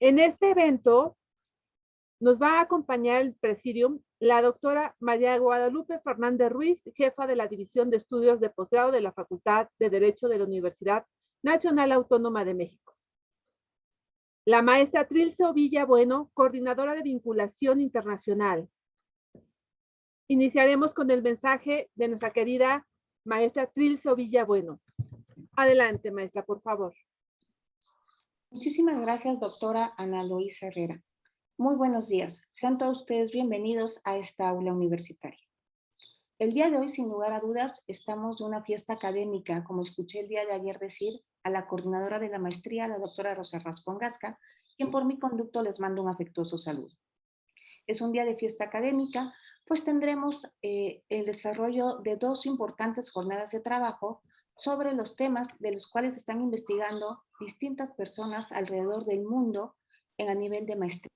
En este evento nos va a acompañar el presidium la doctora María Guadalupe Fernández Ruiz, jefa de la División de Estudios de Posgrado de la Facultad de Derecho de la Universidad Nacional Autónoma de México. La maestra Trilce Ovilla Bueno, coordinadora de vinculación internacional. Iniciaremos con el mensaje de nuestra querida maestra Trilce Ovilla Bueno. Adelante, maestra, por favor. Muchísimas gracias, doctora Ana Luisa Herrera. Muy buenos días. Sean todos ustedes bienvenidos a esta aula universitaria. El día de hoy, sin lugar a dudas, estamos de una fiesta académica, como escuché el día de ayer decir a la coordinadora de la maestría, la doctora Rosa Rascón Gasca, quien por mi conducto les mando un afectuoso saludo. Es un día de fiesta académica, pues tendremos el desarrollo de dos importantes jornadas de trabajo sobre los temas de los cuales están investigando distintas personas alrededor del mundo a nivel de maestría.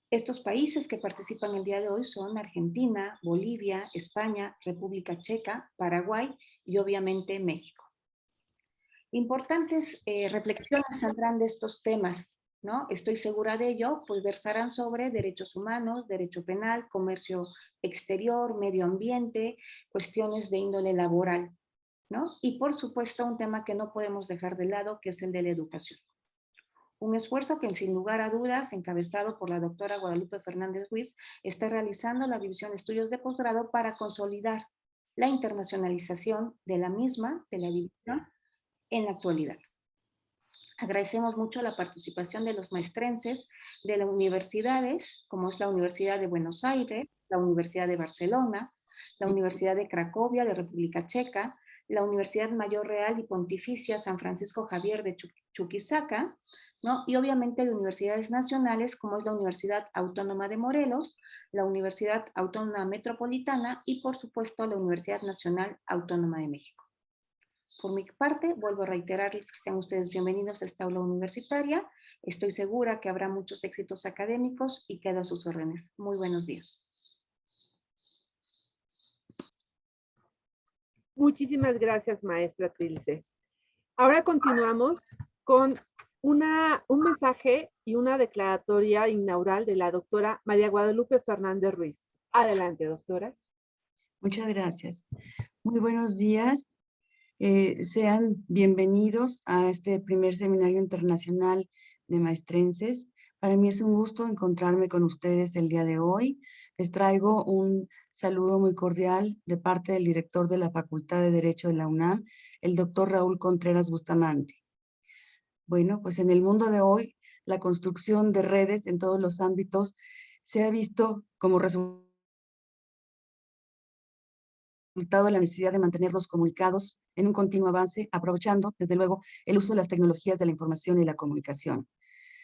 Estos países que participan el día de hoy son Argentina, Bolivia, España, República Checa, Paraguay y obviamente México. Importantes reflexiones saldrán de estos temas, ¿no? Estoy segura de ello, pues versarán sobre derechos humanos, derecho penal, comercio exterior, medio ambiente, cuestiones de índole laboral, ¿no? Y por supuesto un tema que no podemos dejar de lado, que es el de la educación. Un esfuerzo que sin lugar a dudas, encabezado por la doctora Guadalupe Fernández Ruiz, está realizando la División de Estudios de Posgrado para consolidar la internacionalización de la misma, de la división, en la actualidad. Agradecemos mucho la participación de los maestrenses de las universidades, como es la Universidad de Buenos Aires, la Universidad de Barcelona, la Universidad de Cracovia, de República Checa, la Universidad Mayor Real y Pontificia San Francisco Javier de Chuquisaca, ¿no? Y obviamente de universidades nacionales, como es la Universidad Autónoma de Morelos, la Universidad Autónoma Metropolitana y, por supuesto, la Universidad Nacional Autónoma de México. Por mi parte, vuelvo a reiterarles que sean ustedes bienvenidos a esta aula universitaria. Estoy segura que habrá muchos éxitos académicos y quedo a sus órdenes. Muy buenos días. Muchísimas gracias, maestra Trilce. Ahora continuamos con un mensaje y una declaratoria inaugural de la doctora María Guadalupe Fernández Ruiz. Adelante, doctora. Muchas gracias. Muy buenos días. Sean bienvenidos a este primer seminario internacional de maestrenses. Para mí es un gusto encontrarme con ustedes el día de hoy. Les traigo un saludo muy cordial de parte del director de la Facultad de Derecho de la UNAM, el doctor Raúl Contreras Bustamante. Bueno, pues en el mundo de hoy, la construcción de redes en todos los ámbitos se ha visto como resultado de la necesidad de mantenernos comunicados en un continuo avance, aprovechando, desde luego, el uso de las tecnologías de la información y la comunicación.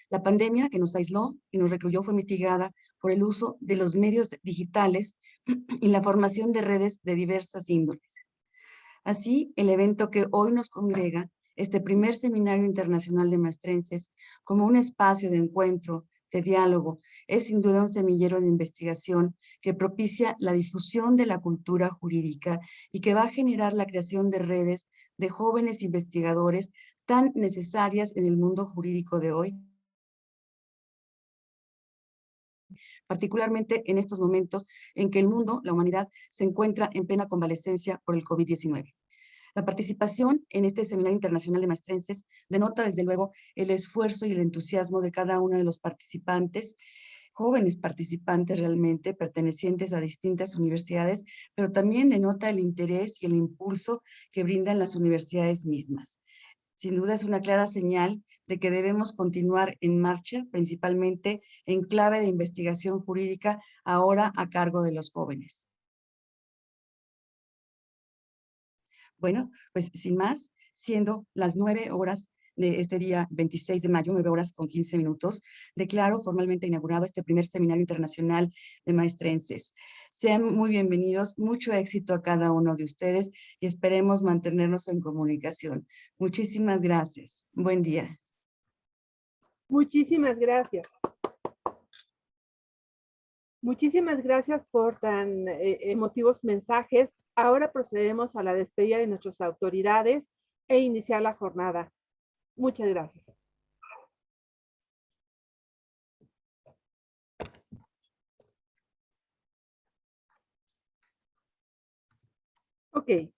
La pandemia que nos aisló y nos recluyó fue mitigada por el uso de los medios digitales y la formación de redes de diversas índoles. Así, el evento que hoy nos congrega, este primer seminario internacional de maestrenses, como un espacio de encuentro, de diálogo, es sin duda un semillero de investigación que propicia la difusión de la cultura jurídica y que va a generar la creación de redes de jóvenes investigadores tan necesarias en el mundo jurídico de hoy, particularmente en estos momentos en que el mundo, la humanidad, se encuentra en plena convalescencia por el COVID-19. La participación en este seminario internacional de maestrenses denota desde luego el esfuerzo y el entusiasmo de cada uno de los participantes, jóvenes participantes realmente, pertenecientes a distintas universidades, pero también denota el interés y el impulso que brindan las universidades mismas. Sin duda es una clara señal de que debemos continuar en marcha, principalmente en clave de investigación jurídica, ahora a cargo de los jóvenes. Bueno, pues sin más, siendo las 9 horas de este día 26 de mayo, 9 horas con 15 minutos, declaro formalmente inaugurado este primer seminario internacional de maestrenses. Sean muy bienvenidos, mucho éxito a cada uno de ustedes y esperemos mantenernos en comunicación. Muchísimas gracias. Buen día. Muchísimas gracias. Muchísimas gracias por tan emotivos mensajes. Ahora procedemos a la despedida de nuestras autoridades e iniciar la jornada. Muchas gracias. Ok,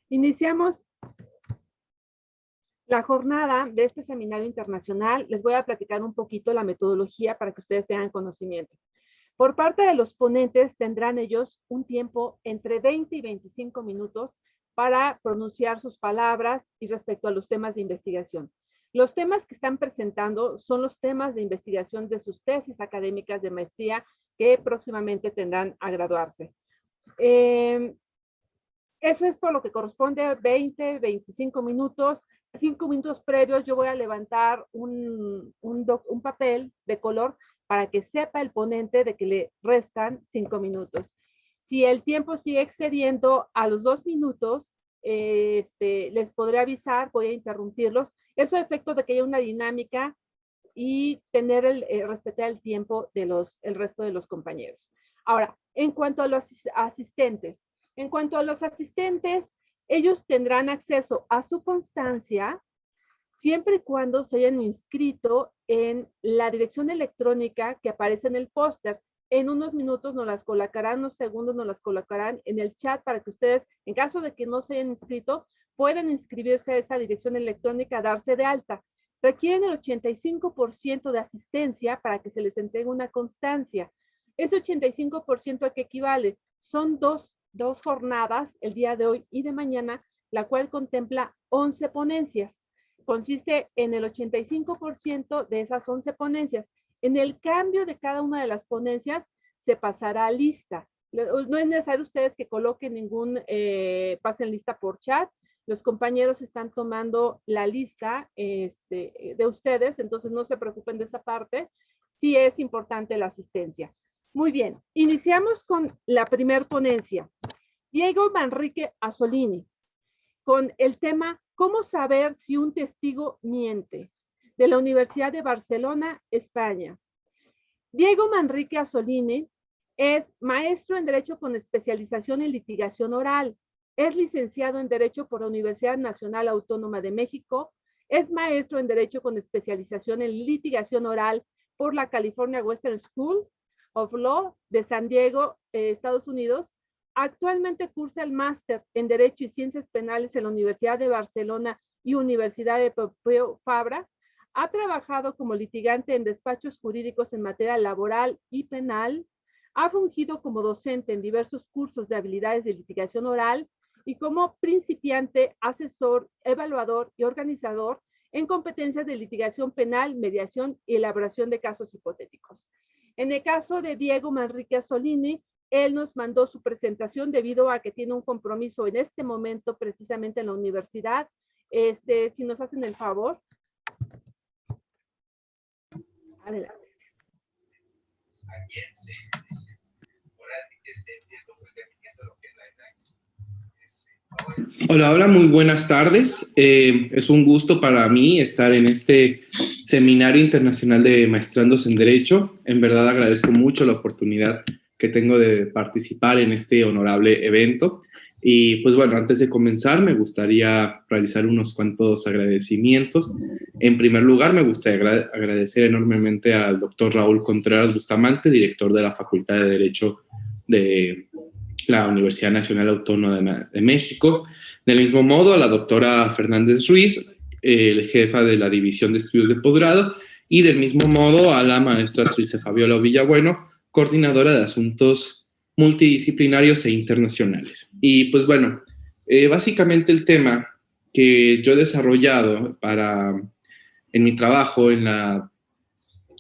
iniciamos la jornada de este seminario internacional. Les voy a platicar un poquito la metodología para que ustedes tengan conocimiento. Por parte de los ponentes tendrán ellos un tiempo entre 20 y 25 minutos para pronunciar sus palabras y respecto a los temas de investigación. Los temas que están presentando son los temas de investigación de sus tesis académicas de maestría que próximamente tendrán a graduarse. Eso es por lo que corresponde a 20, 25 minutos. 5 minutos previos yo voy a levantar un papel de color para que sepa el ponente de que le restan 5 minutos. Si el tiempo sigue excediendo a los 2 minutos, les podré avisar, voy a interrumpirlos. Eso a efecto de que haya una dinámica y respetar el tiempo de el resto de los compañeros. Ahora, en cuanto a los asistentes, ellos tendrán acceso a su constancia siempre y cuando se hayan inscrito en la dirección electrónica que aparece en el póster. En unos minutos nos las colocarán, unos segundos nos las colocarán en el chat para que ustedes, en caso de que no se hayan inscrito, puedan inscribirse a esa dirección electrónica, darse de alta. Requieren el 85% de asistencia para que se les entregue una constancia. Ese 85% ¿a qué equivale? Son dos jornadas, el día de hoy y de mañana, la cual contempla 11 ponencias. Consiste en el 85% de esas 11 ponencias. En el cambio de cada una de las ponencias se pasará a lista. No es necesario ustedes que coloquen pasen lista por chat. Los compañeros están tomando la lista de ustedes, entonces no se preocupen de esa parte. Sí es importante la asistencia. Muy bien, iniciamos con la primer ponencia. Diego Manrique Azzolini, con el tema ¿Cómo saber si un testigo miente?, de la Universidad de Barcelona, España. Diego Manrique Azzolini es maestro en Derecho con especialización en litigación oral. Es licenciado en Derecho por la Universidad Nacional Autónoma de México. Es maestro en Derecho con especialización en litigación oral por la California Western School of Law de San Diego, Estados Unidos. Actualmente cursa el máster en Derecho y Ciencias Penales en la Universidad de Barcelona y Universidad de Pompeu Fabra. Ha trabajado como litigante en despachos jurídicos en materia laboral y penal. Ha fungido como docente en diversos cursos de habilidades de litigación oral y como principiante, asesor, evaluador y organizador en competencias de litigación penal, mediación y elaboración de casos hipotéticos. En el caso de Diego Manrique Azzolini, él nos mandó su presentación debido a que tiene un compromiso en este momento precisamente en la universidad. Si nos hacen el favor. Adelante. Hola, hola, muy buenas tardes. Es un gusto para mí estar en este Seminario Internacional de Maestrandos en Derecho. En verdad agradezco mucho la oportunidad que tengo de participar en este honorable evento. Y pues bueno, antes de comenzar me gustaría realizar unos cuantos agradecimientos. En primer lugar, me gustaría agradecer enormemente al doctor Raúl Contreras Bustamante, director de la Facultad de Derecho de la Universidad Nacional Autónoma de México. Del mismo modo, a la doctora Fernández Ruiz, jefa de la División de Estudios de Posgrado, y del mismo modo a la maestra Trilce Fabiola Villabueno, coordinadora de Asuntos Multidisciplinarios e Internacionales. Y pues bueno, básicamente el tema que yo he desarrollado en mi trabajo, en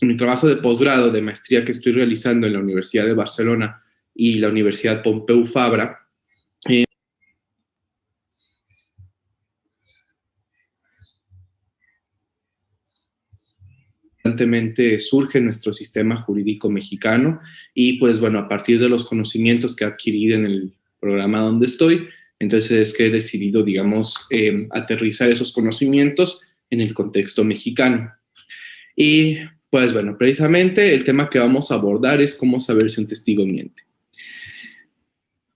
mi trabajo de posgrado de maestría que estoy realizando en la Universidad de Barcelona y la Universidad Pompeu Fabra, constantemente surge en nuestro sistema jurídico mexicano y pues bueno, a partir de los conocimientos que he adquirido en el programa donde estoy, entonces es que he decidido, digamos, aterrizar esos conocimientos en el contexto mexicano. Y pues bueno, precisamente el tema que vamos a abordar es cómo saber si un testigo miente.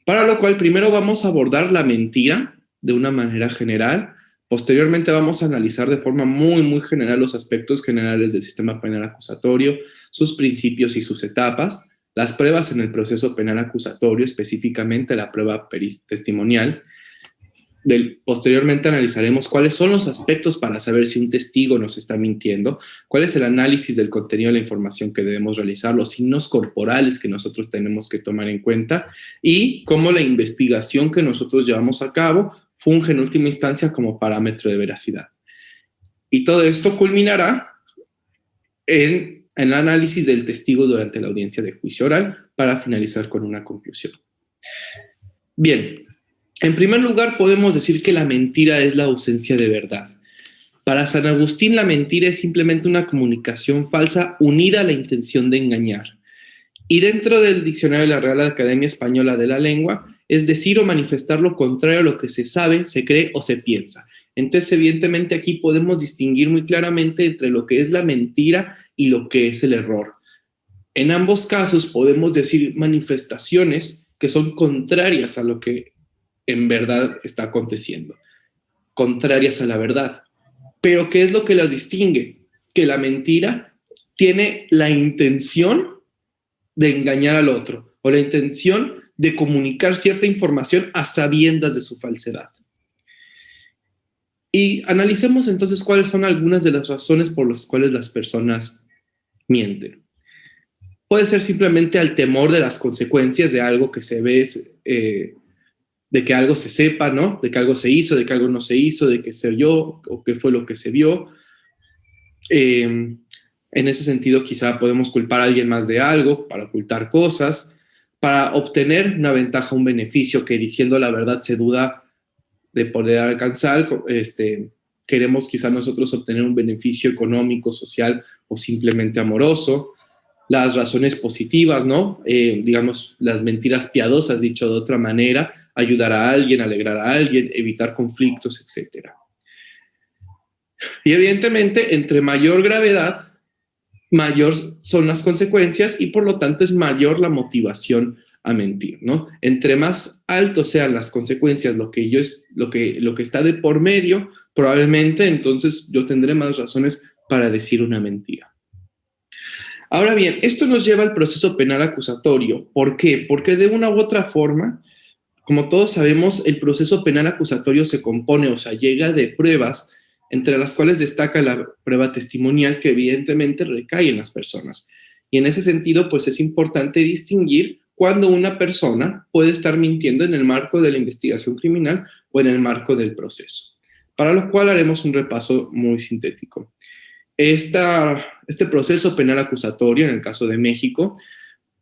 Para lo cual primero vamos a abordar la mentira de una manera general. Posteriormente vamos a analizar de forma muy general los aspectos generales del sistema penal acusatorio, sus principios y sus etapas, las pruebas en el proceso penal acusatorio, específicamente la prueba testimonial, Posteriormente analizaremos cuáles son los aspectos para saber si un testigo nos está mintiendo, cuál es el análisis del contenido de la información que debemos realizar, los signos corporales que nosotros tenemos que tomar en cuenta y cómo la investigación que nosotros llevamos a cabo funge en última instancia como parámetro de veracidad. Y todo esto culminará en el análisis del testigo durante la audiencia de juicio oral para finalizar con una conclusión. Bien. En primer lugar, podemos decir que la mentira es la ausencia de verdad. Para San Agustín, la mentira es simplemente una comunicación falsa unida a la intención de engañar. Y dentro del diccionario de la Real Academia Española de la Lengua, es decir o manifestar lo contrario a lo que se sabe, se cree o se piensa. Entonces, evidentemente, aquí podemos distinguir muy claramente entre lo que es la mentira y lo que es el error. En ambos casos podemos decir manifestaciones que son contrarias a lo que en verdad está aconteciendo, contrarias a la verdad. Pero ¿qué es lo que las distingue? Que la mentira tiene la intención de engañar al otro o la intención de comunicar cierta información a sabiendas de su falsedad. Y analicemos entonces cuáles son algunas de las razones por las cuales las personas mienten. Puede ser simplemente al temor de las consecuencias de algo que se ve, de que algo se sepa, ¿no? De que algo se hizo, de que algo no se hizo, de que se oyó o qué fue lo que se vio. En ese sentido, quizá podemos culpar a alguien más de algo para ocultar cosas, para obtener una ventaja, un beneficio que diciendo la verdad se duda de poder alcanzar. Queremos quizá nosotros obtener un beneficio económico, social o simplemente amoroso. Las razones positivas, ¿no? Digamos, las mentiras piadosas, dicho de otra manera, ayudar a alguien, alegrar a alguien, evitar conflictos, etc. Y evidentemente, entre mayor gravedad, mayor son las consecuencias y por lo tanto es mayor la motivación a mentir, ¿no? Entre más altos sean las consecuencias, lo que está de por medio, probablemente entonces yo tendré más razones para decir una mentira. Ahora bien, esto nos lleva al proceso penal acusatorio. ¿Por qué? Porque de una u otra forma, como todos sabemos, el proceso penal acusatorio se compone, o sea, llega de pruebas, entre las cuales destaca la prueba testimonial que evidentemente recae en las personas. Y en ese sentido, pues es importante distinguir cuando una persona puede estar mintiendo en el marco de la investigación criminal o en el marco del proceso. Para lo cual haremos un repaso muy sintético. Este proceso penal acusatorio, en el caso de México,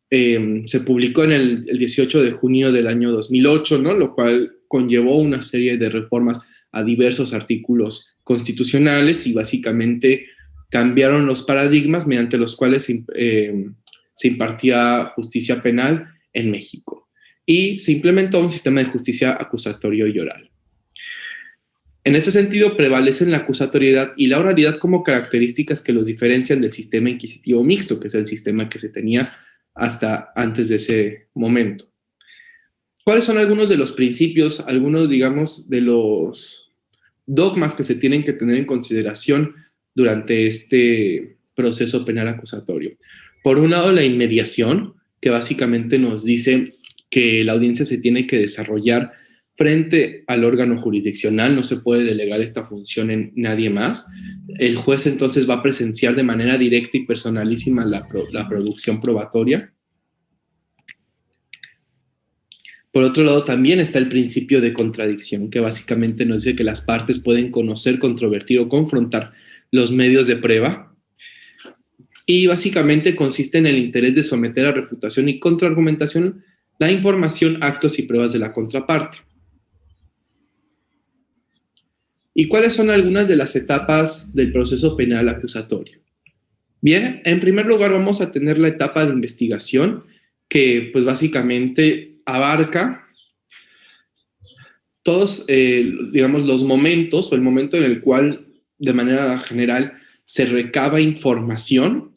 se publicó en el 18 de junio del año 2008, ¿no? Lo cual conllevó una serie de reformas a diversos artículos constitucionales y básicamente cambiaron los paradigmas mediante los cuales se impartía justicia penal en México y se implementó un sistema de justicia acusatorio y oral. En este sentido, prevalecen la acusatoriedad y la oralidad como características que los diferencian del sistema inquisitivo mixto, que es el sistema que se tenía hasta antes de ese momento. ¿Cuáles son algunos de los principios, algunos, digamos, de los dogmas que se tienen que tener en consideración durante este proceso penal acusatorio? Por un lado, la inmediación, que básicamente nos dice que la audiencia se tiene que desarrollar frente al órgano jurisdiccional, no se puede delegar esta función en nadie más. El juez entonces va a presenciar de manera directa y personalísima la producción probatoria. Por otro lado, también está el principio de contradicción, que básicamente nos dice que las partes pueden conocer, controvertir o confrontar los medios de prueba. Y básicamente consiste en el interés de someter a refutación y contraargumentación la información, actos y pruebas de la contraparte. ¿Y cuáles son algunas de las etapas del proceso penal acusatorio? Bien, en primer lugar vamos a tener la etapa de investigación, que pues básicamente abarca todos, digamos, los momentos o el momento en el cual de manera general se recaba información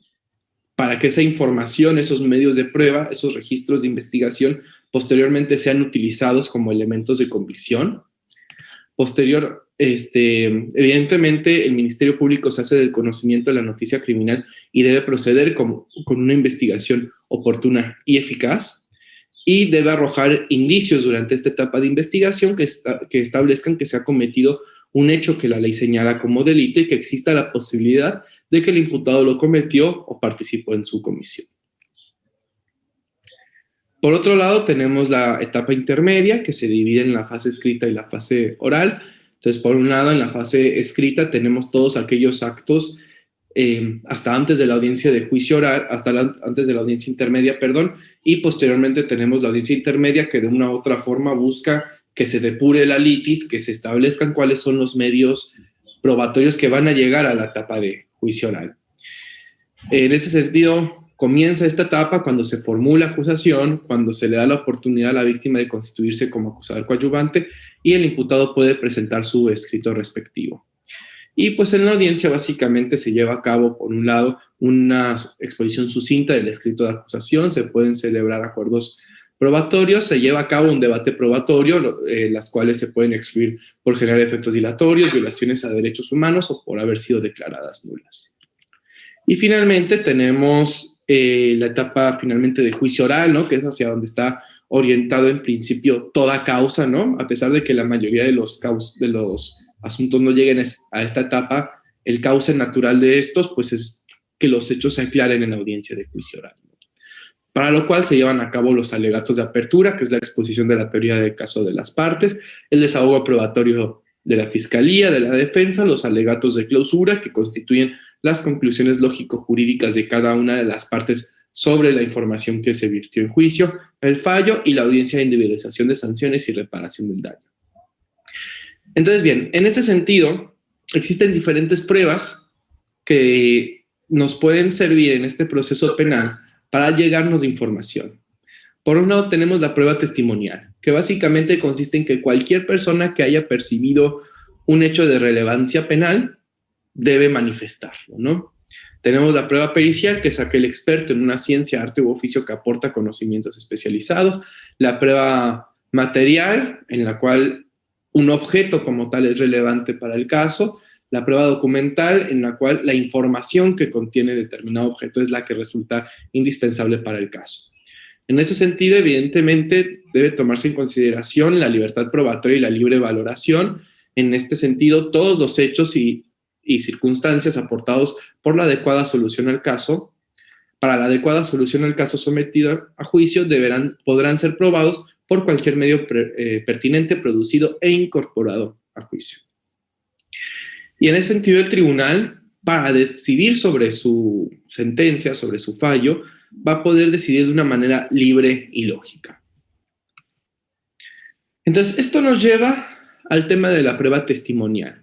para que esa información, esos medios de prueba, esos registros de investigación posteriormente sean utilizados como elementos de convicción. Evidentemente el Ministerio Público se hace del conocimiento de la noticia criminal y debe proceder con una investigación oportuna y eficaz. y debe arrojar indicios durante esta etapa de investigación que establezcan que se ha cometido un hecho que la ley señala como delito y que exista la posibilidad de que el imputado lo cometió o participó en su comisión. Por otro lado, tenemos la etapa intermedia, que se divide en la fase escrita y la fase oral. Entonces, por un lado, en la fase escrita tenemos todos aquellos actos hasta antes de la audiencia de juicio oral, antes de la audiencia intermedia, perdón, y posteriormente tenemos la audiencia intermedia que de una u otra forma busca que se depure la litis, que se establezcan cuáles son los medios probatorios que van a llegar a la etapa de juicio oral. En ese sentido, comienza esta etapa cuando se formula acusación, cuando se le da la oportunidad a la víctima de constituirse como acusador coadyuvante y el imputado puede presentar su escrito respectivo. Y pues en la audiencia básicamente se lleva a cabo, por un lado, una exposición sucinta del escrito de acusación, se pueden celebrar acuerdos probatorios, se lleva a cabo un debate probatorio, las cuales se pueden excluir por generar efectos dilatorios, violaciones a derechos humanos o por haber sido declaradas nulas. Y finalmente tenemos la etapa finalmente de juicio oral, ¿no? Que es hacia donde está orientado en principio toda causa, ¿no? A pesar de que la mayoría de los asuntos no lleguen a esta etapa, el cauce natural de estos, pues es que los hechos se aclaren en la audiencia de juicio oral. Para lo cual se llevan a cabo los alegatos de apertura, que es la exposición de la teoría del caso de las partes, el desahogo probatorio de la fiscalía, de la defensa, los alegatos de clausura, que constituyen las conclusiones lógico-jurídicas de cada una de las partes sobre la información que se virtió en juicio, el fallo y la audiencia de individualización de sanciones y reparación del daño. Entonces, bien, en ese sentido, existen diferentes pruebas que nos pueden servir en este proceso penal para llegarnos de información. Por un lado, tenemos la prueba testimonial, que básicamente consiste en que cualquier persona que haya percibido un hecho de relevancia penal debe manifestarlo, ¿no? Tenemos la prueba pericial, que es aquel experto en una ciencia, arte u oficio que aporta conocimientos especializados. La prueba material, en la cual un objeto como tal es relevante para el caso. La prueba documental, en la cual la información que contiene determinado objeto es la que resulta indispensable para el caso. En ese sentido, evidentemente, debe tomarse en consideración la libertad probatoria y la libre valoración. En este sentido, todos los hechos y circunstancias aportados por la adecuada solución al caso, para la adecuada solución al caso sometido a juicio, podrán ser probados por cualquier medio pertinente, producido e incorporado a juicio. Y en ese sentido, el tribunal, para decidir sobre su sentencia, sobre su fallo, va a poder decidir de una manera libre y lógica. Entonces, esto nos lleva al tema de la prueba testimonial,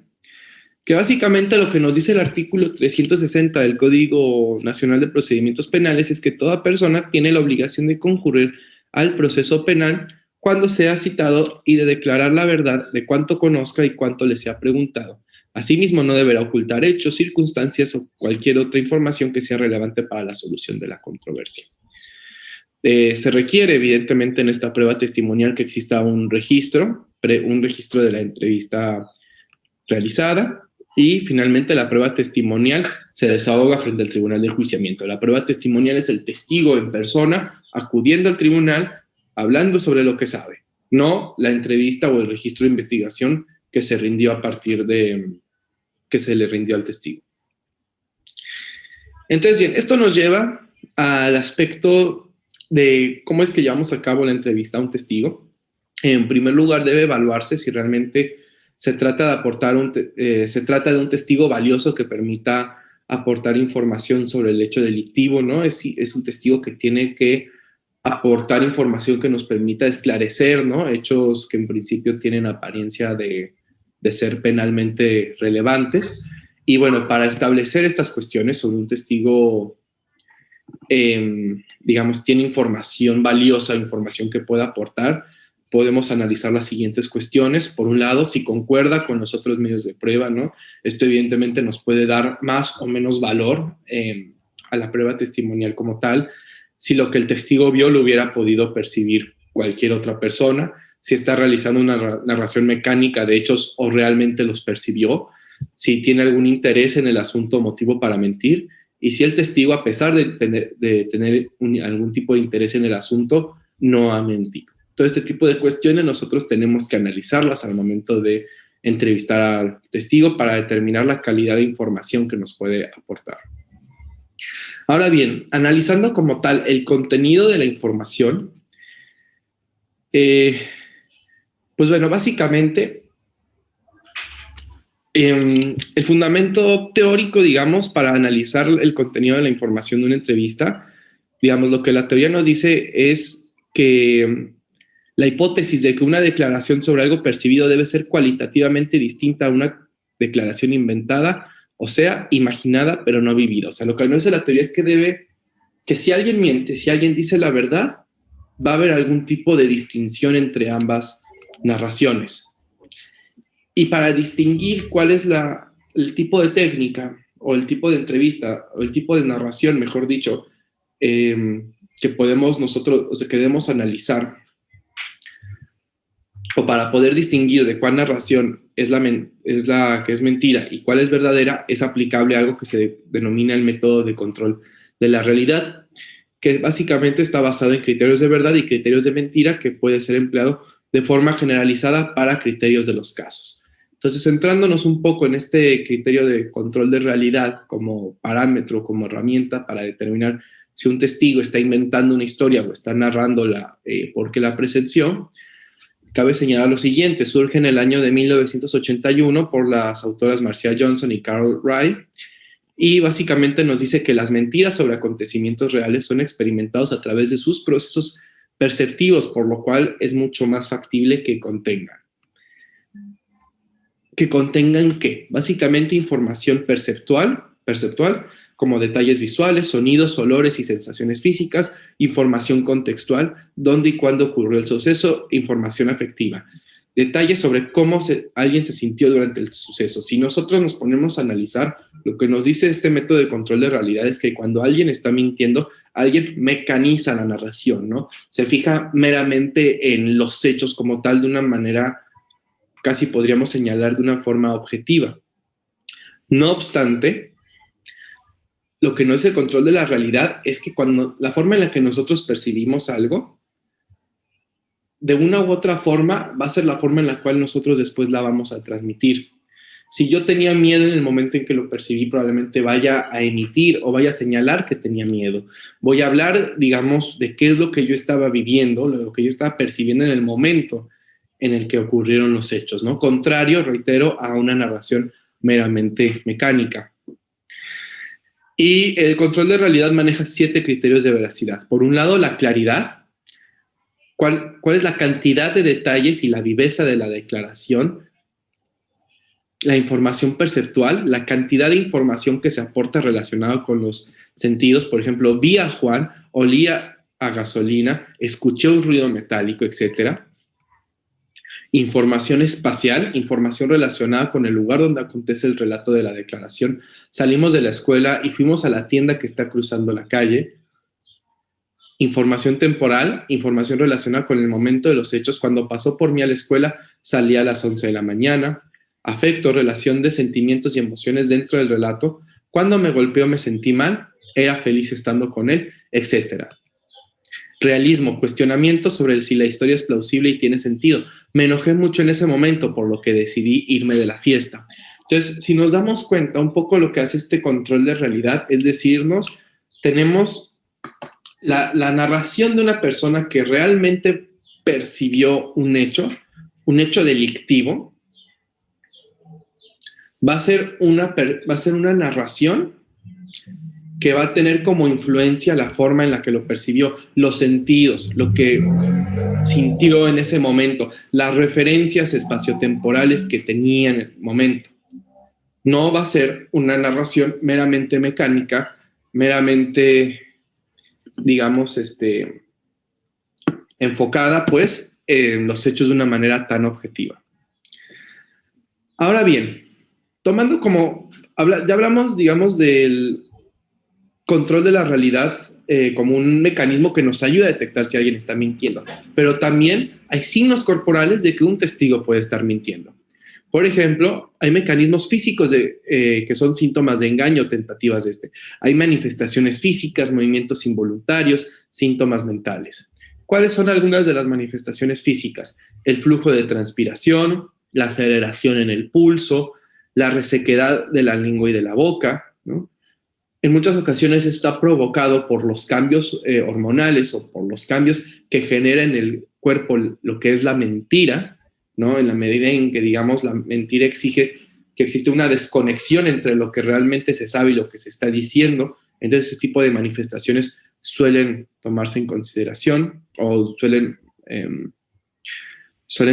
que básicamente lo que nos dice el artículo 360 del Código Nacional de Procedimientos Penales es que toda persona tiene la obligación de concurrir al proceso penal cuando sea citado y de declarar la verdad de cuanto conozca y cuanto le sea preguntado. Asimismo, no deberá ocultar hechos, circunstancias o cualquier otra información que sea relevante para la solución de la controversia. Se requiere, evidentemente, en esta prueba testimonial que exista un registro de la entrevista realizada, y finalmente la prueba testimonial se desahoga frente al tribunal de enjuiciamiento. La prueba testimonial es el testigo en persona acudiendo al tribunal hablando sobre lo que sabe, no la entrevista o el registro de investigación que se rindió a partir de que se le rindió al testigo. Entonces, bien, esto nos lleva al aspecto de cómo es que llevamos a cabo la entrevista a un testigo. En primer lugar, debe evaluarse si realmente se trata de un testigo valioso que permita aportar información sobre el hecho delictivo, ¿no? Es un testigo que tiene que aportar información que nos permita esclarecer, ¿no? Hechos que en principio tienen apariencia de ser penalmente relevantes. Y bueno, para establecer estas cuestiones sobre un testigo, digamos, tiene información valiosa, información que pueda aportar, podemos analizar las siguientes cuestiones. Por un lado, si concuerda con los otros medios de prueba, ¿no? Esto evidentemente nos puede dar más o menos valor a la prueba testimonial como tal. Si lo que el testigo vio lo hubiera podido percibir cualquier otra persona, si está realizando una narración mecánica de hechos o realmente los percibió, si tiene algún interés en el asunto o motivo para mentir, y si el testigo, a pesar de tener algún tipo de interés en el asunto, no ha mentido. Todo este tipo de cuestiones nosotros tenemos que analizarlas al momento de entrevistar al testigo para determinar la calidad de información que nos puede aportar. Ahora bien, analizando como tal el contenido de la información, pues bueno, básicamente el fundamento teórico, digamos, para analizar el contenido de la información de una entrevista, digamos, lo que la teoría nos dice es que la hipótesis de que una declaración sobre algo percibido debe ser cualitativamente distinta a una declaración inventada, o sea, imaginada, pero no vivida. O sea, lo que nos dice la teoría es que si alguien miente, si alguien dice la verdad, va a haber algún tipo de distinción entre ambas narraciones. Y para distinguir cuál es el tipo de técnica, o el tipo de entrevista, o el tipo de narración, mejor dicho, que podemos nosotros, o sea, que debemos analizar, o para poder distinguir de cuál narración es la que es mentira y cuál es verdadera, es aplicable a algo que se denomina el método de control de la realidad, que básicamente está basado en criterios de verdad y criterios de mentira, que puede ser empleado de forma generalizada para criterios de los casos. Entonces, centrándonos un poco en este criterio de control de realidad como parámetro, como herramienta para determinar si un testigo está inventando una historia o está narrándola porque la presenció, cabe señalar lo siguiente: surge en el año de 1981 por las autoras Marcia Johnson y Carol Wright, y básicamente nos dice que las mentiras sobre acontecimientos reales son experimentados a través de sus procesos perceptivos, por lo cual es mucho más factible que contengan. ¿Que contengan qué? Básicamente información perceptual, como detalles visuales, sonidos, olores y sensaciones físicas, información contextual, dónde y cuándo ocurrió el suceso, información afectiva, detalles sobre cómo alguien se sintió durante el suceso. Si nosotros nos ponemos a analizar, lo que nos dice este método de control de realidad es que cuando alguien está mintiendo, alguien mecaniza la narración, ¿no? Se fija meramente en los hechos como tal, de una manera, casi podríamos señalar, de una forma objetiva. No obstante, lo que no es el control de la realidad es que cuando la forma en la que nosotros percibimos algo, de una u otra forma, va a ser la forma en la cual nosotros después la vamos a transmitir. Si yo tenía miedo en el momento en que lo percibí, probablemente vaya a emitir o vaya a señalar que tenía miedo. Voy a hablar, digamos, de qué es lo que yo estaba viviendo, lo que yo estaba percibiendo en el momento en el que ocurrieron los hechos, ¿no? Contrario, reitero, a una narración meramente mecánica. Y el control de realidad maneja 7 criterios de veracidad. Por un lado, la claridad. ¿Cuál es la cantidad de detalles y la viveza de la declaración? La información perceptual, la cantidad de información que se aporta relacionada con los sentidos. Por ejemplo, vi a Juan, olía a gasolina, escuché un ruido metálico, etc. Información espacial, información relacionada con el lugar donde acontece el relato de la declaración. Salimos de la escuela y fuimos a la tienda que está cruzando la calle. Información temporal, información relacionada con el momento de los hechos. Cuando pasó por mí a la escuela, salí a las 11 de la mañana. Afecto, relación de sentimientos y emociones dentro del relato. Cuando me golpeó me sentí mal, era feliz estando con él, etc. Realismo, cuestionamiento sobre si la historia es plausible y tiene sentido. Me enojé mucho en ese momento, por lo que decidí irme de la fiesta. Entonces, si nos damos cuenta, un poco lo que hace este control de realidad es decirnos, tenemos la narración de una persona que realmente percibió un hecho delictivo. Va a ser una narración que va a tener como influencia la forma en la que lo percibió, los sentidos, lo que sintió en ese momento, las referencias espaciotemporales que tenía en el momento. No va a ser una narración meramente mecánica, meramente, digamos, enfocada, pues, en los hechos de una manera tan objetiva. Ahora bien, tomando ya hablamos, digamos, del control de la realidad como un mecanismo que nos ayuda a detectar si alguien está mintiendo, pero también hay signos corporales de que un testigo puede estar mintiendo. Por ejemplo, hay mecanismos físicos que son síntomas de engaño o tentativas de Hay manifestaciones físicas, movimientos involuntarios, síntomas mentales. ¿Cuáles son algunas de las manifestaciones físicas? El flujo de transpiración, la aceleración en el pulso, la resequedad de la lengua y de la boca, ¿no? En muchas ocasiones esto está provocado por los cambios hormonales o por los cambios que genera en el cuerpo lo que es la mentira, ¿no? En la medida en que, digamos, la mentira exige que existe una desconexión entre lo que realmente se sabe y lo que se está diciendo. Entonces, ese tipo de manifestaciones suelen tomarse en consideración o suelen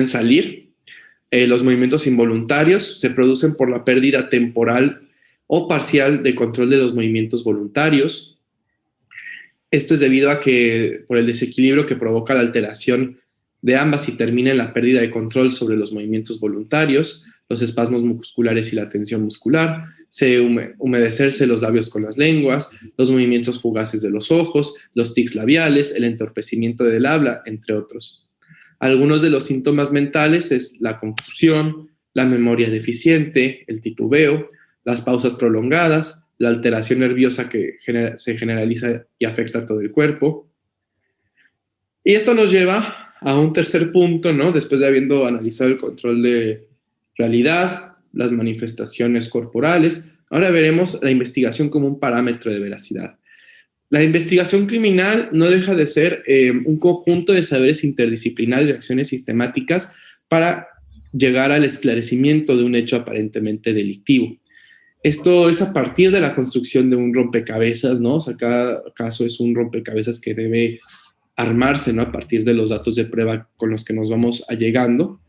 salir. Los movimientos involuntarios se producen por la pérdida temporal o parcial de control de los movimientos voluntarios. Esto es debido a que, por el desequilibrio que provoca la alteración de ambas y termina en la pérdida de control sobre los movimientos voluntarios, los espasmos musculares y la tensión muscular, humedecerse los labios con las lenguas, los movimientos fugaces de los ojos, los tics labiales, el entorpecimiento del habla, entre otros. Algunos de los síntomas mentales es la confusión, la memoria deficiente, el titubeo, las pausas prolongadas, la alteración nerviosa que se generaliza y afecta a todo el cuerpo. Y esto nos lleva a un tercer punto, ¿no? Después de habiendo analizado el control de realidad, las manifestaciones corporales, ahora veremos la investigación como un parámetro de veracidad. La investigación criminal no deja de ser un conjunto de saberes interdisciplinarios y acciones sistemáticas para llegar al esclarecimiento de un hecho aparentemente delictivo. Esto es a partir de la construcción de un rompecabezas, ¿no? O sea, cada caso es un rompecabezas que debe armarse, ¿no? A partir de los datos de prueba con los que nos vamos allegando.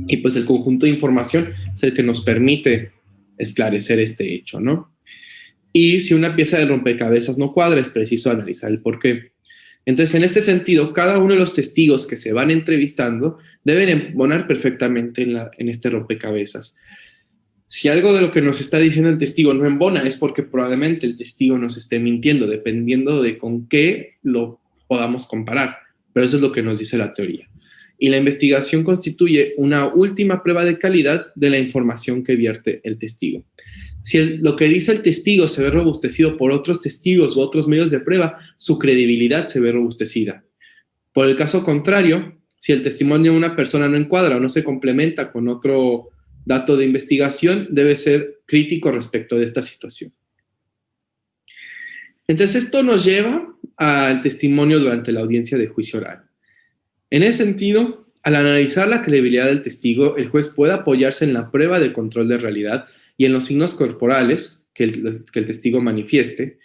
Y pues el conjunto de información es el que nos permite esclarecer este hecho, ¿no? Y si una pieza de rompecabezas no cuadra, es preciso analizar el por qué. Entonces, en este sentido, cada uno de los testigos que se van entrevistando deben embonar perfectamente en este rompecabezas. Si algo de lo que nos está diciendo el testigo no embona, es porque probablemente el testigo nos esté mintiendo, dependiendo de con qué lo podamos comparar. Pero eso es lo que nos dice la teoría. Y la investigación constituye una última prueba de calidad de la información que vierte el testigo. Si lo que dice el testigo se ve robustecido por otros testigos u otros medios de prueba, su credibilidad se ve robustecida. Por el caso contrario, si el testimonio de una persona no encuadra o no se complementa con otro dato de investigación, debe ser crítico respecto de esta situación. Entonces, esto nos lleva al testimonio durante la audiencia de juicio oral. En ese sentido, al analizar la credibilidad del testigo, el juez puede apoyarse en la prueba de control de realidad y en los signos corporales que el testigo manifieste,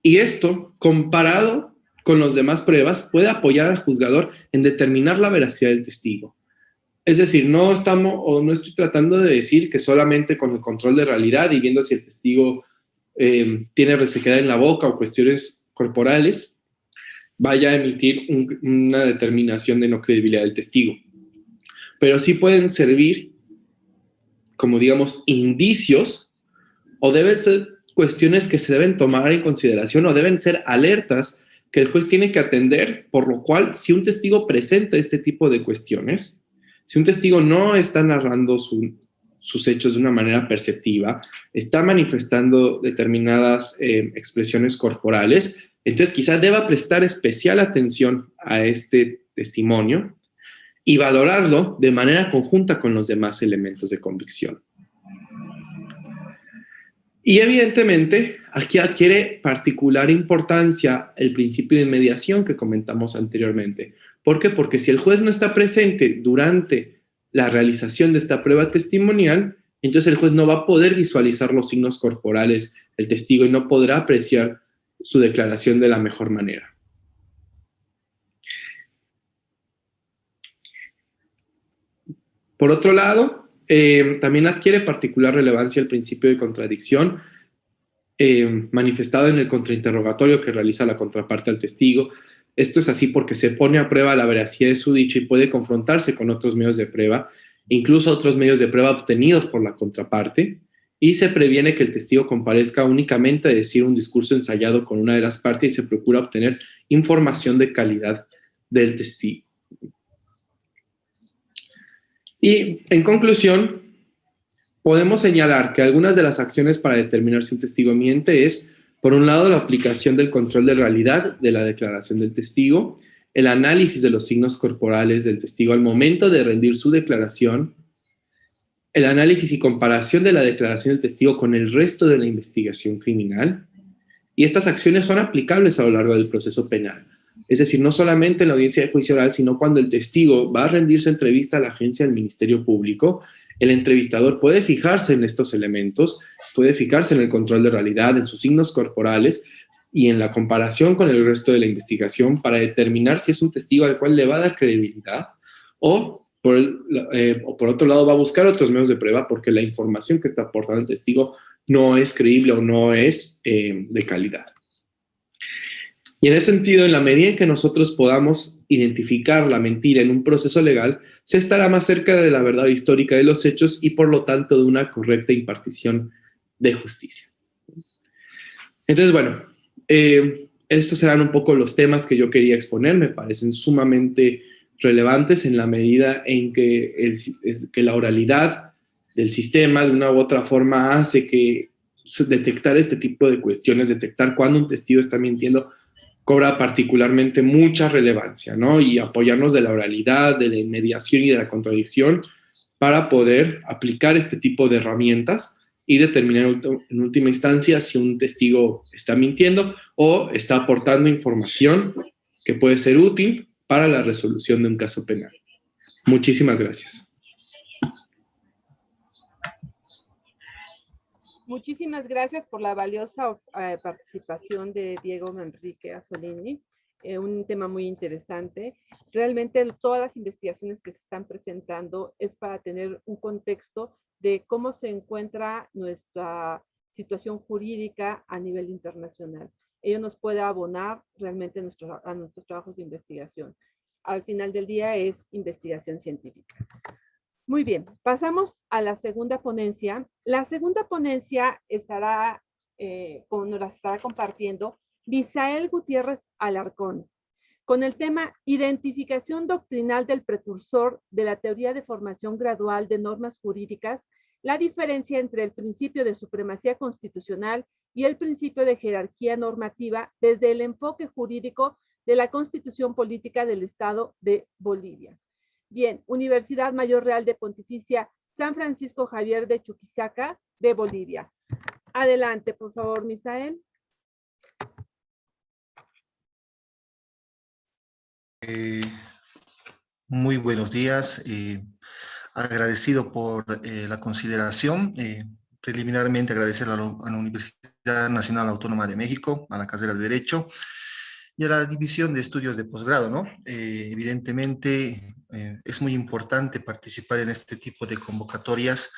y esto, comparado con las demás pruebas, puede apoyar al juzgador en determinar la veracidad del testigo. Es decir, no estoy tratando de decir que solamente con el control de realidad y viendo si el testigo tiene resequedad en la boca o cuestiones corporales, vaya a emitir una determinación de no credibilidad del testigo. Pero sí pueden servir como, digamos, indicios, o deben ser cuestiones que se deben tomar en consideración o deben ser alertas que el juez tiene que atender, por lo cual, si un testigo presenta este tipo de cuestiones, si un testigo no está narrando sus hechos de una manera perceptiva, está manifestando determinadas expresiones corporales, entonces quizás deba prestar especial atención a este testimonio y valorarlo de manera conjunta con los demás elementos de convicción. Y evidentemente, aquí adquiere particular importancia el principio de mediación que comentamos anteriormente. ¿Por qué? Porque si el juez no está presente durante la realización de esta prueba testimonial, entonces el juez no va a poder visualizar los signos corporales del testigo y no podrá apreciar su declaración de la mejor manera. Por otro lado, también adquiere particular relevancia el principio de contradicción manifestado en el contrainterrogatorio que realiza la contraparte al testigo. Esto es así porque se pone a prueba la veracidad de su dicho y puede confrontarse con otros medios de prueba, incluso otros medios de prueba obtenidos por la contraparte, y se previene que el testigo comparezca únicamente a decir un discurso ensayado con una de las partes y se procura obtener información de calidad del testigo. Y en conclusión, podemos señalar que algunas de las acciones para determinar si un testigo miente es, por un lado, la aplicación del control de realidad de la declaración del testigo, el análisis de los signos corporales del testigo al momento de rendir su declaración, el análisis y comparación de la declaración del testigo con el resto de la investigación criminal, y estas acciones son aplicables a lo largo del proceso penal. Es decir, no solamente en la audiencia de juicio oral, sino cuando el testigo va a rendir su entrevista a la agencia del Ministerio Público, el entrevistador puede fijarse en estos elementos, puede fijarse en el control de realidad, en sus signos corporales y en la comparación con el resto de la investigación para determinar si es un testigo al cual le va a dar credibilidad o por otro lado va a buscar otros medios de prueba porque la información que está aportando el testigo no es creíble o no es de calidad. Y en ese sentido, en la medida en que nosotros podamos identificar la mentira en un proceso legal, se estará más cerca de la verdad histórica de los hechos y por lo tanto de una correcta impartición de justicia. Entonces, bueno, estos serán un poco los temas que yo quería exponer, me parecen sumamente relevantes en la medida en que, que la oralidad del sistema de una u otra forma hace que detectar este tipo de cuestiones, detectar cuándo un testigo está mintiendo, cobra particularmente mucha relevancia, ¿no? Y apoyarnos de la oralidad, de la inmediación y de la contradicción para poder aplicar este tipo de herramientas y determinar en última instancia si un testigo está mintiendo o está aportando información que puede ser útil para la resolución de un caso penal. Muchísimas gracias. Muchísimas gracias por la valiosa participación de Diego Manrique Azzolini. Un tema muy interesante. Realmente todas las investigaciones que se están presentando es para tener un contexto de cómo se encuentra nuestra situación jurídica a nivel internacional. Ello nos puede abonar realmente a nuestros trabajos de investigación. Al final del día es investigación científica. Muy bien, pasamos a la segunda ponencia. La segunda ponencia estará, nos la estará compartiendo Misael Gutiérrez Alarcón, con el tema Identificación doctrinal del precursor de la teoría de formación gradual de normas jurídicas, la diferencia entre el principio de supremacía constitucional y el principio de jerarquía normativa desde el enfoque jurídico de la Constitución Política del Estado de Bolivia. Bien, Universidad Mayor Real de Pontificia San Francisco Javier de Chuquisaca, de Bolivia. Adelante, por favor, Misael. Muy buenos días. Agradecido por la consideración. Preliminarmente agradecer a la Universidad Nacional Autónoma de México, a la carrera de Derecho y a la División de Estudios de Posgrado, ¿no? Evidentemente es muy importante participar en este tipo de convocatorias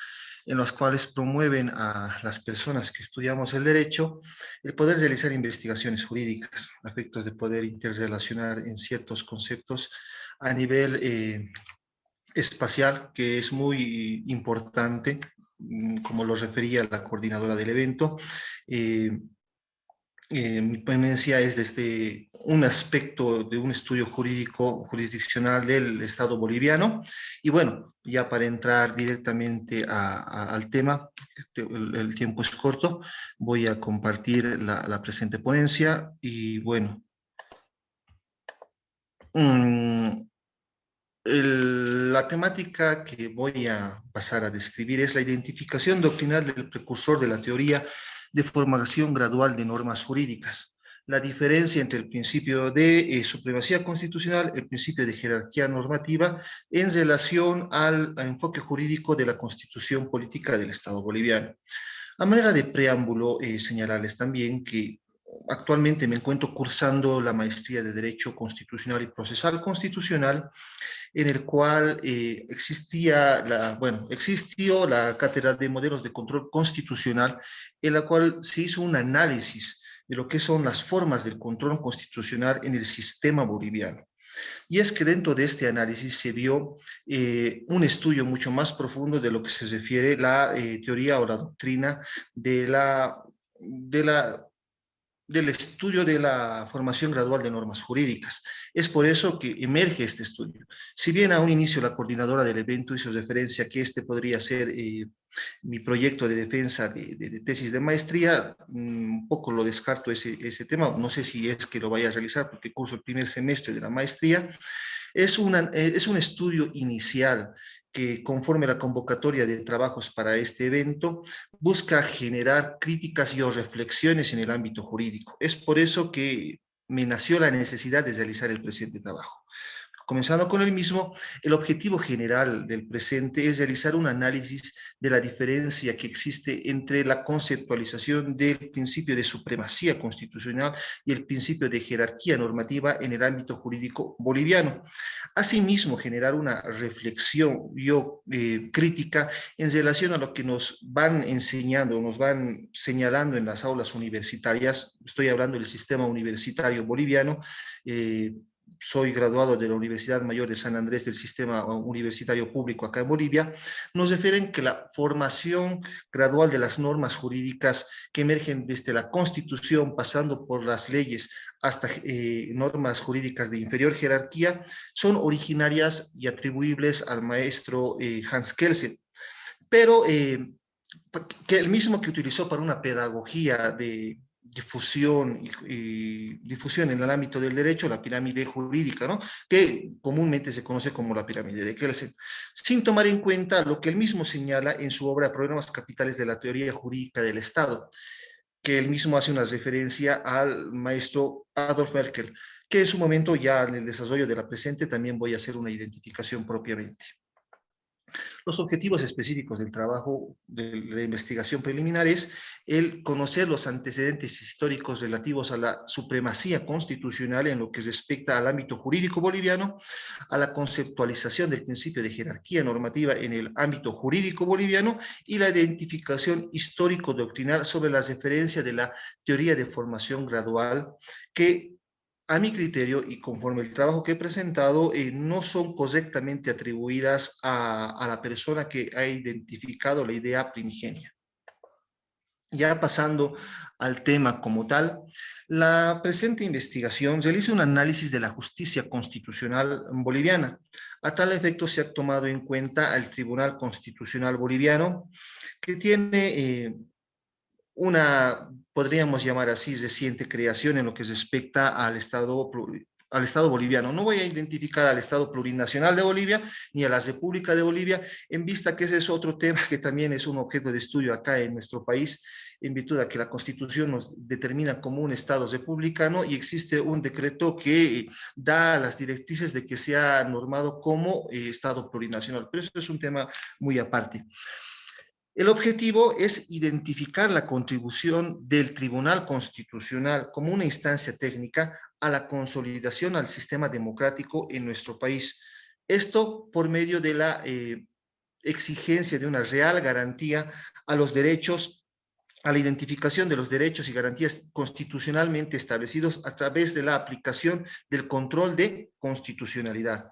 en las cuales promueven a las personas que estudiamos el derecho el poder realizar investigaciones jurídicas, a efectos de poder interrelacionar en ciertos conceptos a nivel espacial, que es muy importante, como lo refería la coordinadora del evento. Mi ponencia es desde un aspecto de un estudio jurídico jurisdiccional del Estado boliviano. Y bueno, ya para entrar directamente al tema, el tiempo es corto, voy a compartir la presente ponencia. Y bueno, la temática que voy a pasar a describir es la identificación doctrinal del precursor de la teoría de formación gradual de normas jurídicas, la diferencia entre el principio de supremacía constitucional, el principio de jerarquía normativa en relación al enfoque jurídico de la Constitución Política del Estado boliviano. A manera de preámbulo, señalarles también que actualmente me encuentro cursando la maestría de Derecho Constitucional y Procesal Constitucional, en el cual existió la cátedra de modelos de control constitucional, en la cual se hizo un análisis de lo que son las formas del control constitucional en el sistema boliviano. Y es que dentro de este análisis se vio un estudio mucho más profundo de lo que se refiere a la teoría o la doctrina de del estudio de la formación gradual de normas jurídicas. Es por eso que emerge este estudio. Si bien a un inicio la coordinadora del evento hizo referencia que este podría ser mi proyecto de defensa de tesis de maestría, un poco lo descarto ese tema, no sé si es que lo vaya a realizar porque curso el primer semestre de la maestría. Es un estudio inicial que, conforme la convocatoria de trabajos para este evento, busca generar críticas y o reflexiones en el ámbito jurídico. Es por eso que me nació la necesidad de realizar el presente trabajo. Comenzando con el mismo, el objetivo general del presente es realizar un análisis de la diferencia que existe entre la conceptualización del principio de supremacía constitucional y el principio de jerarquía normativa en el ámbito jurídico boliviano. Asimismo, generar una reflexión crítica en relación a lo que nos van enseñando, nos van señalando en las aulas universitarias. Estoy hablando del sistema universitario boliviano. Soy graduado de la Universidad Mayor de San Andrés del sistema universitario público acá en Bolivia. Nos refieren que la formación gradual de las normas jurídicas que emergen desde la Constitución, pasando por las leyes hasta normas jurídicas de inferior jerarquía, son originarias y atribuibles al maestro Hans Kelsen, pero que el mismo que utilizó para una pedagogía de difusión y difusión en el ámbito del derecho, la pirámide jurídica, ¿no? Que comúnmente se conoce como la pirámide de Kelsen, sin tomar en cuenta lo que él mismo señala en su obra Problemas capitales de la teoría jurídica del Estado, que él mismo hace una referencia al maestro Adolf Merkel, que en su momento ya en el desarrollo de la presente también voy a hacer una identificación propiamente. Los objetivos específicos del trabajo de la investigación preliminar es el conocer los antecedentes históricos relativos a la supremacía constitucional en lo que respecta al ámbito jurídico boliviano, a la conceptualización del principio de jerarquía normativa en el ámbito jurídico boliviano y la identificación histórico-doctrinal sobre la referencia de la teoría de formación gradual que, a mi criterio y conforme el trabajo que he presentado, no son correctamente atribuidas a la persona que ha identificado la idea primigenia. Ya pasando al tema como tal, la presente investigación realiza un análisis de la justicia constitucional boliviana. A tal efecto se ha tomado en cuenta al Tribunal Constitucional Boliviano, que tiene una, podríamos llamar así, reciente creación en lo que respecta al Estado boliviano. No voy a identificar al Estado plurinacional de Bolivia ni a la República de Bolivia, en vista que ese es otro tema que también es un objeto de estudio acá en nuestro país, en virtud de que la Constitución nos determina como un Estado republicano y existe un decreto que da las directrices de que sea normado como Estado plurinacional, pero eso es un tema muy aparte. El objetivo es identificar la contribución del Tribunal Constitucional como una instancia técnica a la consolidación al sistema democrático en nuestro país. Esto por medio de la exigencia de una real garantía a los derechos, a la identificación de los derechos y garantías constitucionalmente establecidos a través de la aplicación del control de constitucionalidad.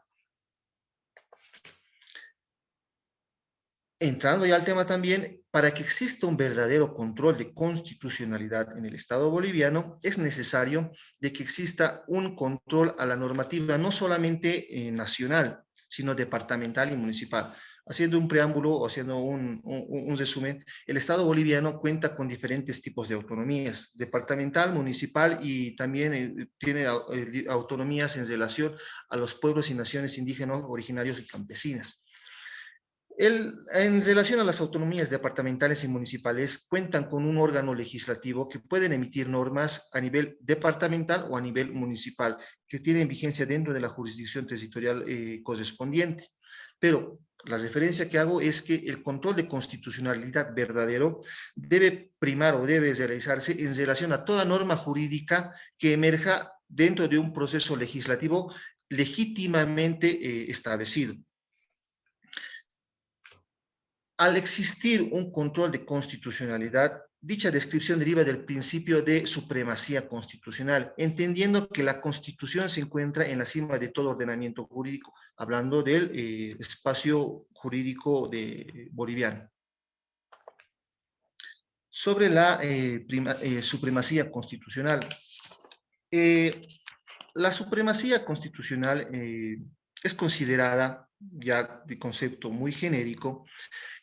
Entrando ya al tema también, para que exista un verdadero control de constitucionalidad en el Estado boliviano, es necesario de que exista un control a la normativa no solamente nacional, sino departamental y municipal. Haciendo un preámbulo o haciendo un resumen, el Estado boliviano cuenta con diferentes tipos de autonomías, departamental, municipal y también tiene autonomías en relación a los pueblos y naciones indígenas, originarios y campesinas. En relación a las autonomías departamentales y municipales, cuentan con un órgano legislativo que pueden emitir normas a nivel departamental o a nivel municipal, que tienen vigencia dentro de la jurisdicción territorial correspondiente. Pero la referencia que hago es que el control de constitucionalidad verdadero debe primar o debe realizarse en relación a toda norma jurídica que emerja dentro de un proceso legislativo legítimamente establecido. Al existir un control de constitucionalidad, dicha descripción deriva del principio de supremacía constitucional, entendiendo que la Constitución se encuentra en la cima de todo ordenamiento jurídico, hablando del espacio jurídico boliviano. Sobre la supremacía constitucional. La supremacía constitucional es considerada, ya de concepto muy genérico,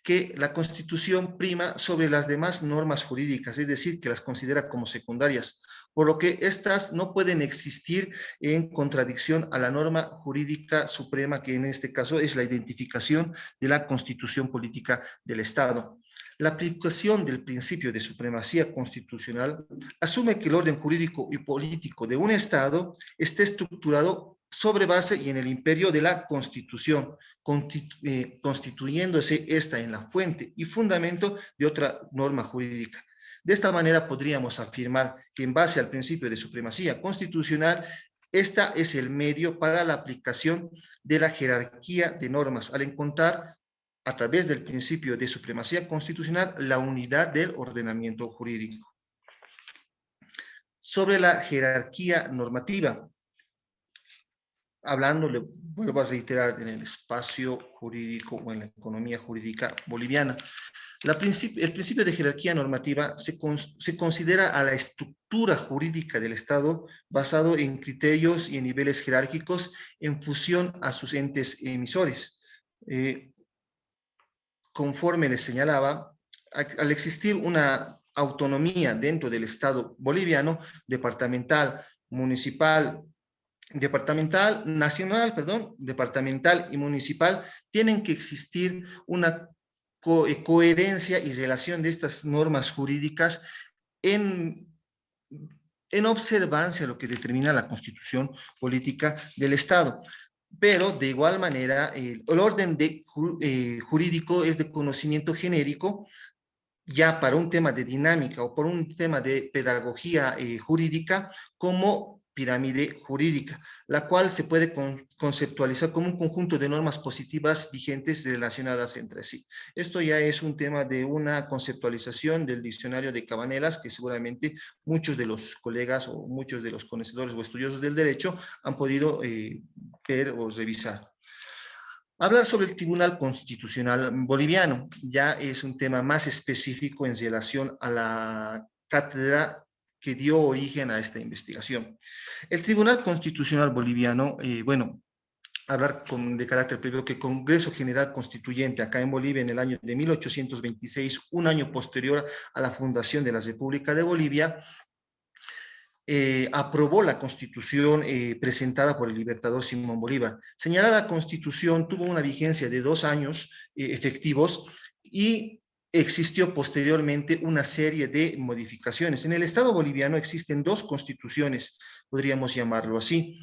que la Constitución prima sobre las demás normas jurídicas, es decir, que las considera como secundarias, por lo que éstas no pueden existir en contradicción a la norma jurídica suprema, que en este caso es la identificación de la Constitución política del Estado. La aplicación del principio de supremacía constitucional asume que el orden jurídico y político de un Estado esté estructurado sobre base y en el imperio de la Constitución, constituyéndose esta en la fuente y fundamento de otra norma jurídica. De esta manera podríamos afirmar que en base al principio de supremacía constitucional, esta es el medio para la aplicación de la jerarquía de normas, al encontrar a través del principio de supremacía constitucional la unidad del ordenamiento jurídico. Sobre la jerarquía normativa, hablando, le vuelvo a reiterar, en el espacio jurídico o en la economía jurídica boliviana, el principio de jerarquía normativa se considera a la estructura jurídica del Estado basado en criterios y en niveles jerárquicos en función a sus entes emisores. Conforme les señalaba, al existir una autonomía dentro del Estado boliviano, departamental, municipal, departamental y municipal, tienen que existir una coherencia y relación de estas normas jurídicas en observancia a lo que determina la Constitución política del Estado. Pero de igual manera, el orden jurídico es de conocimiento genérico, ya para un tema de dinámica o por un tema de pedagogía jurídica, como pirámide jurídica, la cual se puede conceptualizar como un conjunto de normas positivas vigentes relacionadas entre sí. Esto ya es un tema de una conceptualización del diccionario de Cabanelas, que seguramente muchos de los colegas o muchos de los conocedores o estudiosos del derecho han podido ver o revisar. Hablar sobre el Tribunal Constitucional Boliviano ya es un tema más específico en relación a la cátedra que dio origen a esta investigación. El Tribunal Constitucional Boliviano, hablar de carácter previo, que el Congreso General Constituyente acá en Bolivia en el año de 1826, un año posterior a la fundación de la República de Bolivia, aprobó la Constitución presentada por el libertador Simón Bolívar. Señalada Constitución tuvo una vigencia de 2 años efectivos y existió posteriormente una serie de modificaciones. En el Estado boliviano existen 2 constituciones, podríamos llamarlo así.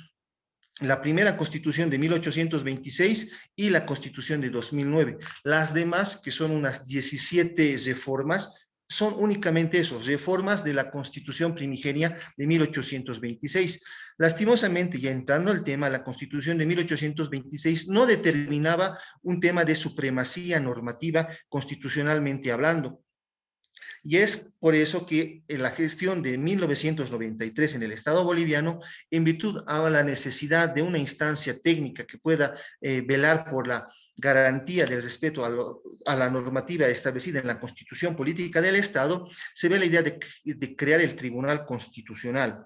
La primera Constitución de 1826 y la Constitución de 2009. Las demás, que son unas 17 reformas, son únicamente esos, reformas de la Constitución primigenia de 1826. Lastimosamente, ya entrando al tema, la Constitución de 1826 no determinaba un tema de supremacía normativa constitucionalmente hablando. Y es por eso que en la gestión de 1993 en el Estado boliviano, en virtud a la necesidad de una instancia técnica que pueda velar por la garantía del respeto a la normativa establecida en la Constitución Política del Estado, se ve la idea de crear el Tribunal Constitucional.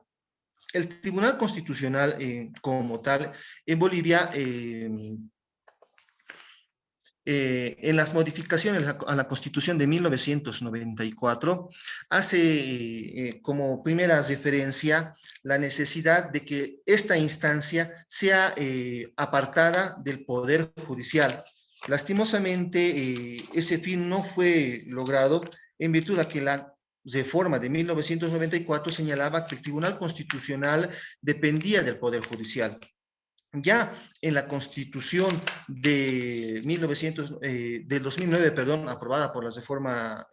El Tribunal Constitucional como tal, en Bolivia, en las modificaciones a la Constitución de 1994, hace como primera referencia la necesidad de que esta instancia sea apartada del Poder Judicial. Lastimosamente, ese fin no fue logrado en virtud de que la reforma de 1994 señalaba que el Tribunal Constitucional dependía del Poder Judicial. Ya en la Constitución de 2009, aprobada por la reforma,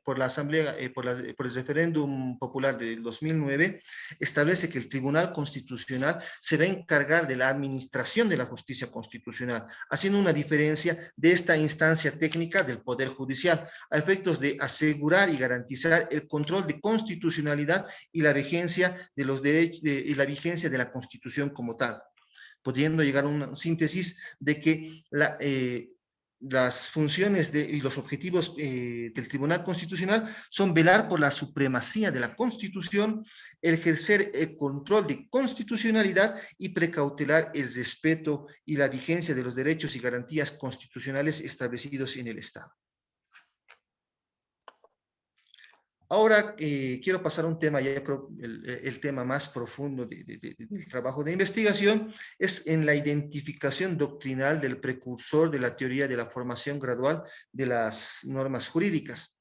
por la Asamblea, por el referéndum popular del 2009, establece que el Tribunal Constitucional se va a encargar de la administración de la justicia constitucional, haciendo una diferencia de esta instancia técnica del Poder Judicial, a efectos de asegurar y garantizar el control de constitucionalidad y la vigencia de los derechos y la vigencia de la Constitución como tal, pudiendo llegar a una síntesis de que las funciones y los objetivos del Tribunal Constitucional son velar por la supremacía de la Constitución, ejercer el control de constitucionalidad y precautelar el respeto y la vigencia de los derechos y garantías constitucionales establecidos en el Estado. Ahora quiero pasar a un tema, ya creo el tema más profundo del trabajo de investigación, es en la identificación doctrinal del precursor de la teoría de la formación gradual de las normas jurídicas.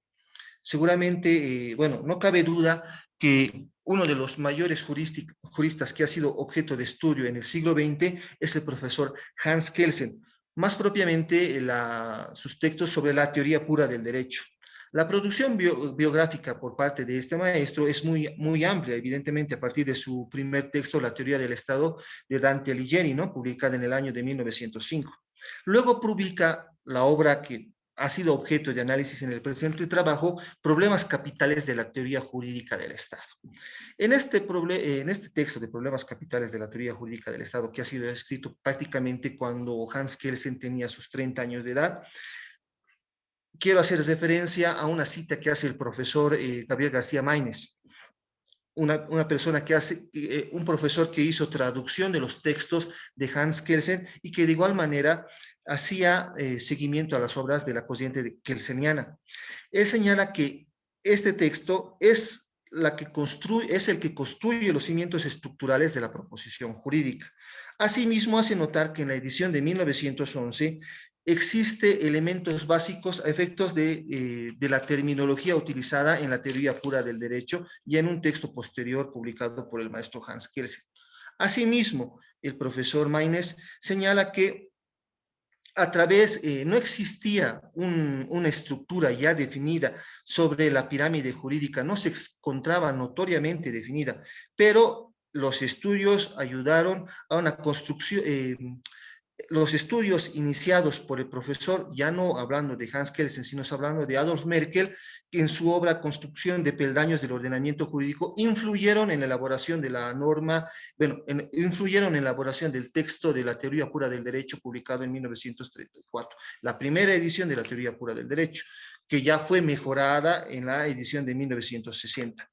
Seguramente, bueno, no cabe duda que uno de los mayores juristas que ha sido objeto de estudio en el siglo XX es el profesor Hans Kelsen, más propiamente sus textos sobre la teoría pura del derecho. La producción biográfica por parte de este maestro es muy amplia, evidentemente a partir de su primer texto, La teoría del Estado, de Dante Alighieri, ¿no?, publicada en el año de 1905. Luego publica la obra que ha sido objeto de análisis en el presente trabajo, Problemas capitales de la teoría jurídica del Estado. En este texto de Problemas capitales de la teoría jurídica del Estado, que ha sido escrito prácticamente cuando Hans Kelsen tenía sus 30 años de edad, quiero hacer referencia a una cita que hace el profesor Gabriel García Maínez, una persona que hace, un profesor que hizo traducción de los textos de Hans Kelsen y que de igual manera hacía seguimiento a las obras de la corriente kelseniana. Él señala que este texto es el que construye los cimientos estructurales de la proposición jurídica. Asimismo, hace notar que en la edición de 1911 existe elementos básicos a efectos de la terminología utilizada en la teoría pura del derecho y en un texto posterior publicado por el maestro Hans Kelsen. Asimismo, el profesor Maínez señala que no existía una estructura ya definida sobre la pirámide jurídica, no se encontraba notoriamente definida, pero los estudios ayudaron a una construcción, los estudios iniciados por el profesor, ya no hablando de Hans Kelsen, sino hablando de Adolf Merkel, que en su obra Construcción de peldaños del ordenamiento jurídico influyeron en la elaboración de la norma, influyeron en la elaboración del texto de la teoría pura del derecho publicado en 1934, la primera edición de la teoría pura del derecho, que ya fue mejorada en la edición de 1960.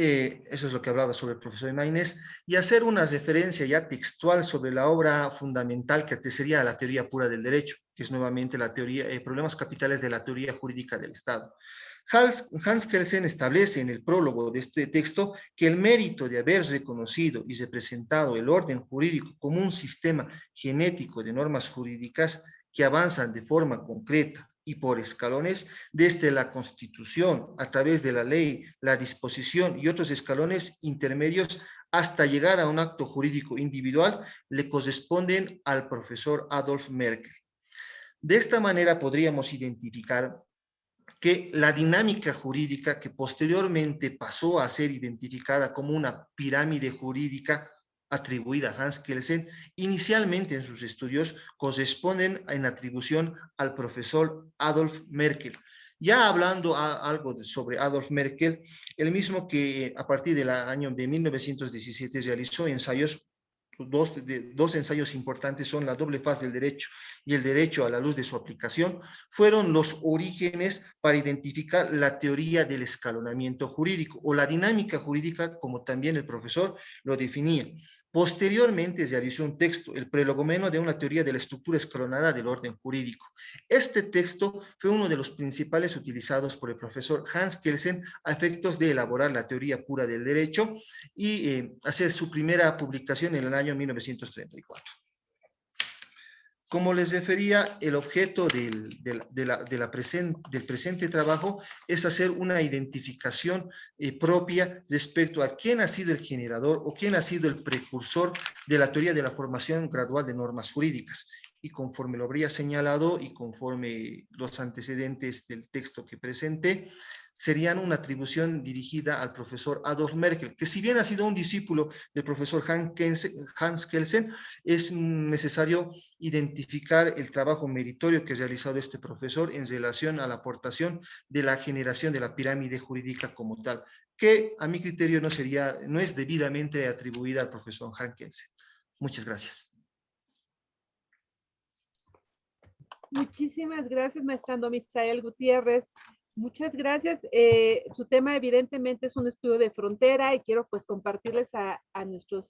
Eso es lo que hablaba sobre el profesor Maínez, y hacer una referencia ya textual sobre la obra fundamental que antecedía a la teoría pura del derecho, que es nuevamente la teoría, Problemas capitales de la teoría jurídica del Estado. Hans Kelsen establece en el prólogo de este texto que el mérito de haber reconocido y representado el orden jurídico como un sistema genético de normas jurídicas que avanzan de forma concreta y por escalones, desde la Constitución, a través de la ley, la disposición y otros escalones intermedios, hasta llegar a un acto jurídico individual, le corresponden al profesor Adolf Merkel. De esta manera podríamos identificar que la dinámica jurídica, que posteriormente pasó a ser identificada como una pirámide jurídica atribuida a Hans Kelsen, inicialmente en sus estudios corresponden en atribución al profesor Adolf Merkel. Ya hablando algo sobre Adolf Merkel, el mismo que a partir del año de 1917 realizó ensayos, dos ensayos importantes son La doble faz del derecho y El derecho a la luz de su aplicación, fueron los orígenes para identificar la teoría del escalonamiento jurídico o la dinámica jurídica, como también el profesor lo definía. Posteriormente realizó un texto, El prolegómeno de una teoría de la estructura escalonada del orden jurídico. Este texto fue uno de los principales utilizados por el profesor Hans Kelsen a efectos de elaborar la teoría pura del derecho y hacer su primera publicación en el año 1934. Como les refería, el objeto del presente trabajo es hacer una identificación propia respecto a quién ha sido el generador o quién ha sido el precursor de la teoría de la formación gradual de normas jurídicas. Y conforme lo habría señalado y conforme los antecedentes del texto que presenté, serían una atribución dirigida al profesor Adolf Merkel, que si bien ha sido un discípulo del profesor Hans Kelsen, es necesario identificar el trabajo meritorio que ha realizado este profesor en relación a la aportación de la generación de la pirámide jurídica como tal, que a mi criterio no es debidamente atribuida al profesor Hans Kelsen. Muchas gracias. Muchísimas gracias, maestrando Misael Gutiérrez. Muchas gracias. Su tema evidentemente es un estudio de frontera y quiero pues compartirles a nuestro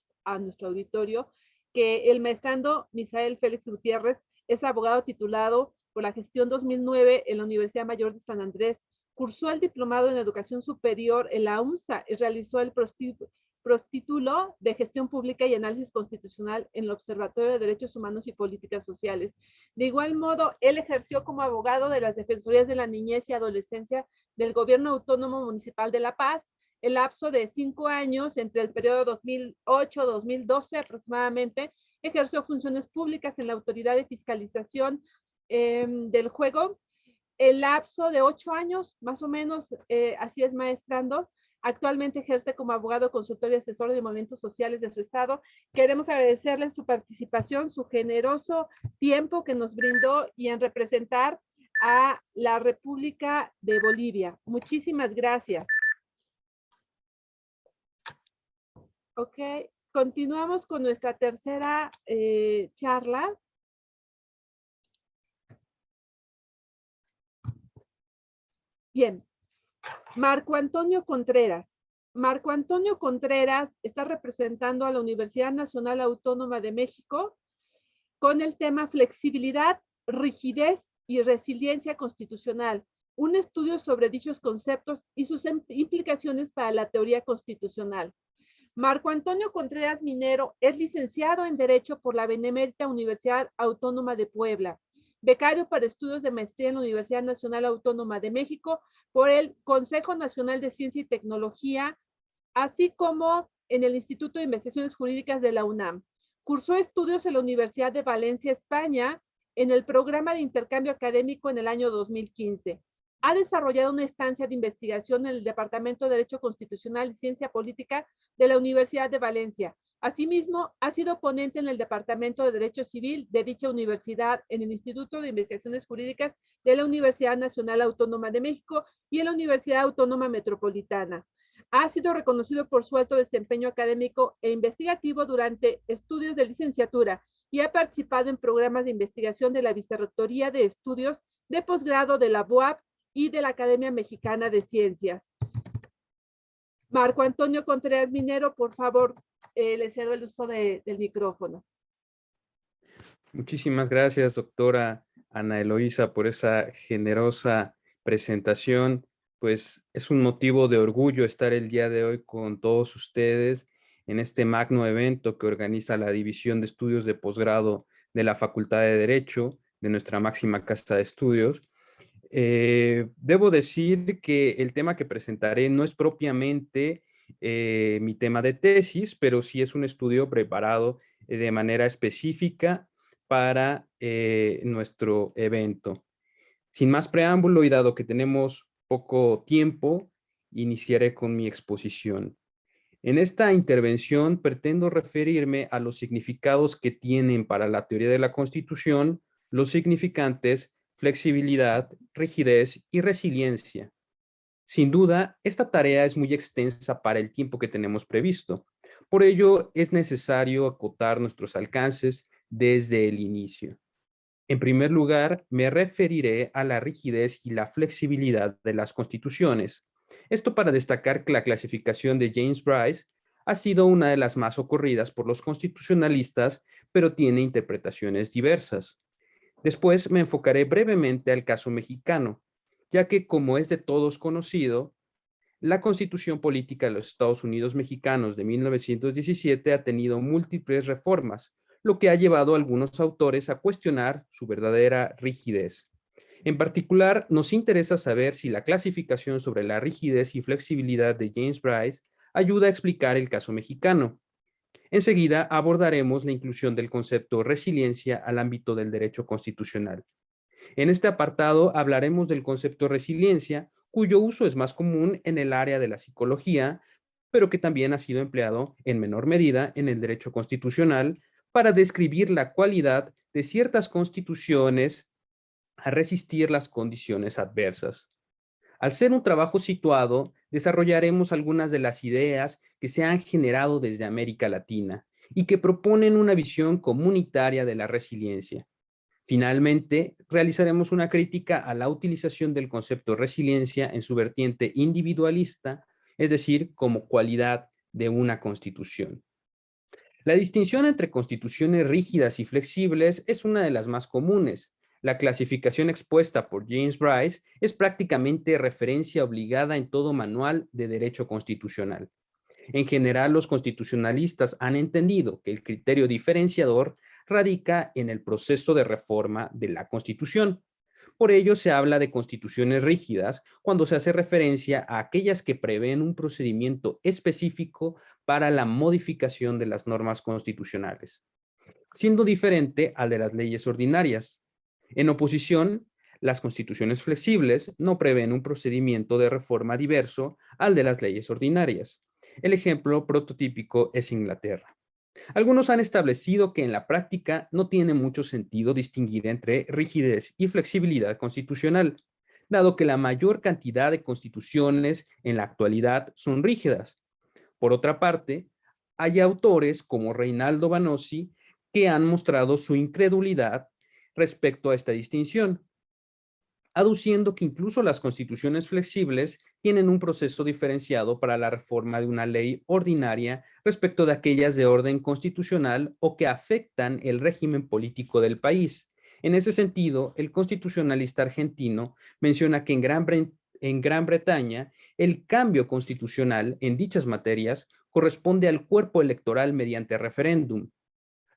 auditorio que el maestrando Misael Félix Gutiérrez es abogado titulado por la gestión 2009 en la Universidad Mayor de San Andrés. Cursó el diplomado en educación superior en la UNSA y realizó el prostítulo de gestión pública y análisis constitucional en el Observatorio de Derechos Humanos y Políticas Sociales. De igual modo, él ejerció como abogado de las Defensorías de la Niñez y Adolescencia del Gobierno Autónomo Municipal de La Paz, el lapso de 5 años entre el periodo 2008-2012 aproximadamente, ejerció funciones públicas en la Autoridad de Fiscalización del Juego, el lapso de 8 años, más o menos, así es, maestrando. Actualmente ejerce como abogado, consultor y asesor de movimientos sociales de su estado. Queremos agradecerle su participación, su generoso tiempo que nos brindó y en representar a la República de Bolivia. Muchísimas gracias. Ok, continuamos con nuestra tercera charla. Bien, Marco Antonio Contreras. Marco Antonio Contreras está representando a la Universidad Nacional Autónoma de México con el tema flexibilidad, rigidez y resiliencia constitucional, un estudio sobre dichos conceptos y sus implicaciones para la teoría constitucional. Marco Antonio Contreras Minero es licenciado en Derecho por la Benemérita Universidad Autónoma de Puebla, becario para estudios de maestría en la Universidad Nacional Autónoma de México por el Consejo Nacional de Ciencia y Tecnología, así como en el Instituto de Investigaciones Jurídicas de la UNAM. Cursó estudios en la Universidad de Valencia, España, en el programa de intercambio académico en el año 2015. Ha desarrollado una estancia de investigación en el Departamento de Derecho Constitucional y Ciencia Política de la Universidad de Valencia. Asimismo, ha sido ponente en el Departamento de Derecho Civil de dicha universidad, en el Instituto de Investigaciones Jurídicas de la Universidad Nacional Autónoma de México y en la Universidad Autónoma Metropolitana. Ha sido reconocido por su alto desempeño académico e investigativo durante estudios de licenciatura y ha participado en programas de investigación de la Vicerrectoría de Estudios de Posgrado de la UAP y de la Academia Mexicana de Ciencias. Marco Antonio Contreras Minero, por favor, le cedo el uso del micrófono. Muchísimas gracias, doctora Ana Eloísa, por esa generosa presentación. Pues es un motivo de orgullo estar el día de hoy con todos ustedes en este magno evento que organiza la División de Estudios de Posgrado de la Facultad de Derecho de nuestra máxima casa de estudios. Debo decir que el tema que presentaré no es propiamente mi tema de tesis, pero sí es un estudio preparado de manera específica para nuestro evento. Sin más preámbulo y dado que tenemos poco tiempo, iniciaré con mi exposición. En esta intervención pretendo referirme a los significados que tienen para la teoría de la Constitución los significantes flexibilidad, rigidez y resiliencia. Sin duda, esta tarea es muy extensa para el tiempo que tenemos previsto. Por ello, es necesario acotar nuestros alcances desde el inicio. En primer lugar, me referiré a la rigidez y la flexibilidad de las constituciones. Esto para destacar que la clasificación de James Bryce ha sido una de las más ocurridas por los constitucionalistas, pero tiene interpretaciones diversas. Después me enfocaré brevemente al caso mexicano, ya que, como es de todos conocido, la Constitución Política de los Estados Unidos Mexicanos de 1917 ha tenido múltiples reformas, lo que ha llevado a algunos autores a cuestionar su verdadera rigidez. En particular, nos interesa saber si la clasificación sobre la rigidez y flexibilidad de James Bryce ayuda a explicar el caso mexicano. Enseguida abordaremos la inclusión del concepto resiliencia al ámbito del derecho constitucional. En este apartado hablaremos del concepto resiliencia, cuyo uso es más común en el área de la psicología, pero que también ha sido empleado en menor medida en el derecho constitucional para describir la cualidad de ciertas constituciones a resistir las condiciones adversas. Al ser un trabajo situado, desarrollaremos algunas de las ideas que se han generado desde América Latina y que proponen una visión comunitaria de la resiliencia. Finalmente, realizaremos una crítica a la utilización del concepto resiliencia en su vertiente individualista, es decir, como cualidad de una constitución. La distinción entre constituciones rígidas y flexibles es una de las más comunes. La clasificación expuesta por James Bryce es prácticamente referencia obligada en todo manual de derecho constitucional. En general, los constitucionalistas han entendido que el criterio diferenciador radica en el proceso de reforma de la Constitución. Por ello, se habla de constituciones rígidas cuando se hace referencia a aquellas que prevén un procedimiento específico para la modificación de las normas constitucionales, siendo diferente al de las leyes ordinarias. En oposición, las constituciones flexibles no prevén un procedimiento de reforma diverso al de las leyes ordinarias. El ejemplo prototípico es Inglaterra. Algunos han establecido que en la práctica no tiene mucho sentido distinguir entre rigidez y flexibilidad constitucional, dado que la mayor cantidad de constituciones en la actualidad son rígidas. Por otra parte, hay autores como Reinaldo Vanossi que han mostrado su incredulidad respecto a esta distinción, aduciendo que incluso las constituciones flexibles tienen un proceso diferenciado para la reforma de una ley ordinaria respecto de aquellas de orden constitucional o que afectan el régimen político del país. En ese sentido, el constitucionalista argentino menciona que en Gran Bretaña el cambio constitucional en dichas materias corresponde al cuerpo electoral mediante referéndum,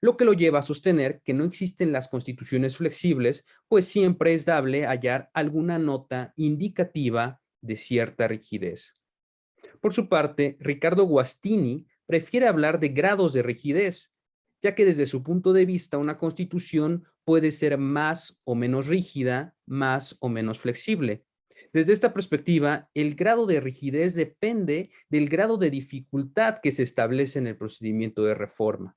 lo que lo lleva a sostener que no existen las constituciones flexibles, pues siempre es dable hallar alguna nota indicativa de cierta rigidez. Por su parte, Ricardo Guastini prefiere hablar de grados de rigidez, ya que desde su punto de vista una constitución puede ser más o menos rígida, más o menos flexible. Desde esta perspectiva, el grado de rigidez depende del grado de dificultad que se establece en el procedimiento de reforma.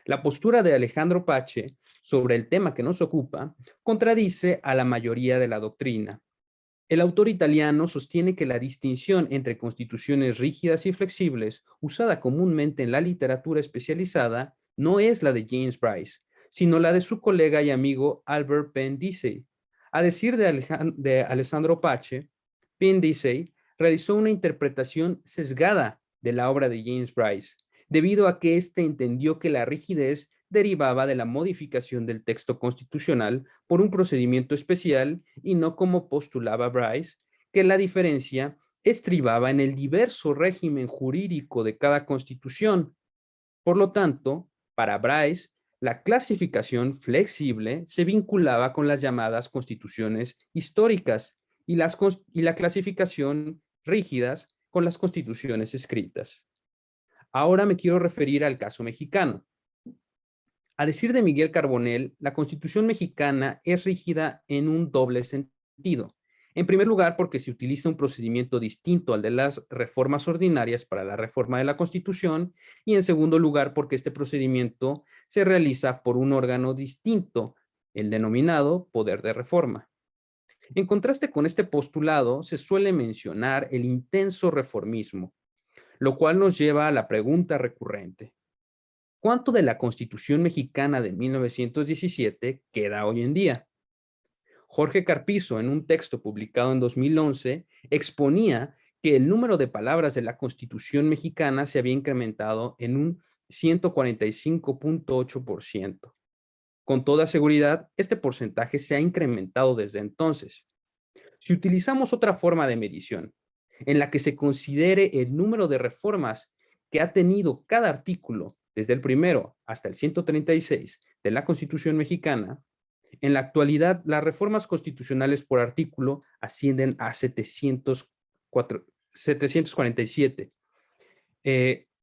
La postura de Alejandro Pache sobre el tema que nos ocupa contradice a la mayoría de la doctrina. El autor italiano sostiene que la distinción entre constituciones rígidas y flexibles, usada comúnmente en la literatura especializada, no es la de James Bryce, sino la de su colega y amigo Albert Penn-Dicey. A decir de Alessandro Pache, Penn-Dicey realizó una interpretación sesgada de la obra de James Bryce, debido a que éste entendió que la rigidez derivaba de la modificación del texto constitucional por un procedimiento especial y no como postulaba Bryce, que la diferencia estribaba en el diverso régimen jurídico de cada constitución. Por lo tanto, para Bryce, la clasificación flexible se vinculaba con las llamadas constituciones históricas y la clasificación rígidas con las constituciones escritas. Ahora me quiero referir al caso mexicano. A decir de Miguel Carbonell, la Constitución mexicana es rígida en un doble sentido. En primer lugar, porque se utiliza un procedimiento distinto al de las reformas ordinarias para la reforma de la Constitución, y en segundo lugar, porque este procedimiento se realiza por un órgano distinto, el denominado poder de reforma. En contraste con este postulado, se suele mencionar el intenso reformismo, lo cual nos lleva a la pregunta recurrente: ¿cuánto de la Constitución mexicana de 1917 queda hoy en día? Jorge Carpizo, en un texto publicado en 2011, exponía que el número de palabras de la Constitución mexicana se había incrementado en un 145.8%. Con toda seguridad, este porcentaje se ha incrementado desde entonces. Si utilizamos otra forma de medición, en la que se considere el número de reformas que ha tenido cada artículo, desde el primero hasta el 136 de la Constitución mexicana, en la actualidad las reformas constitucionales por artículo ascienden a 747.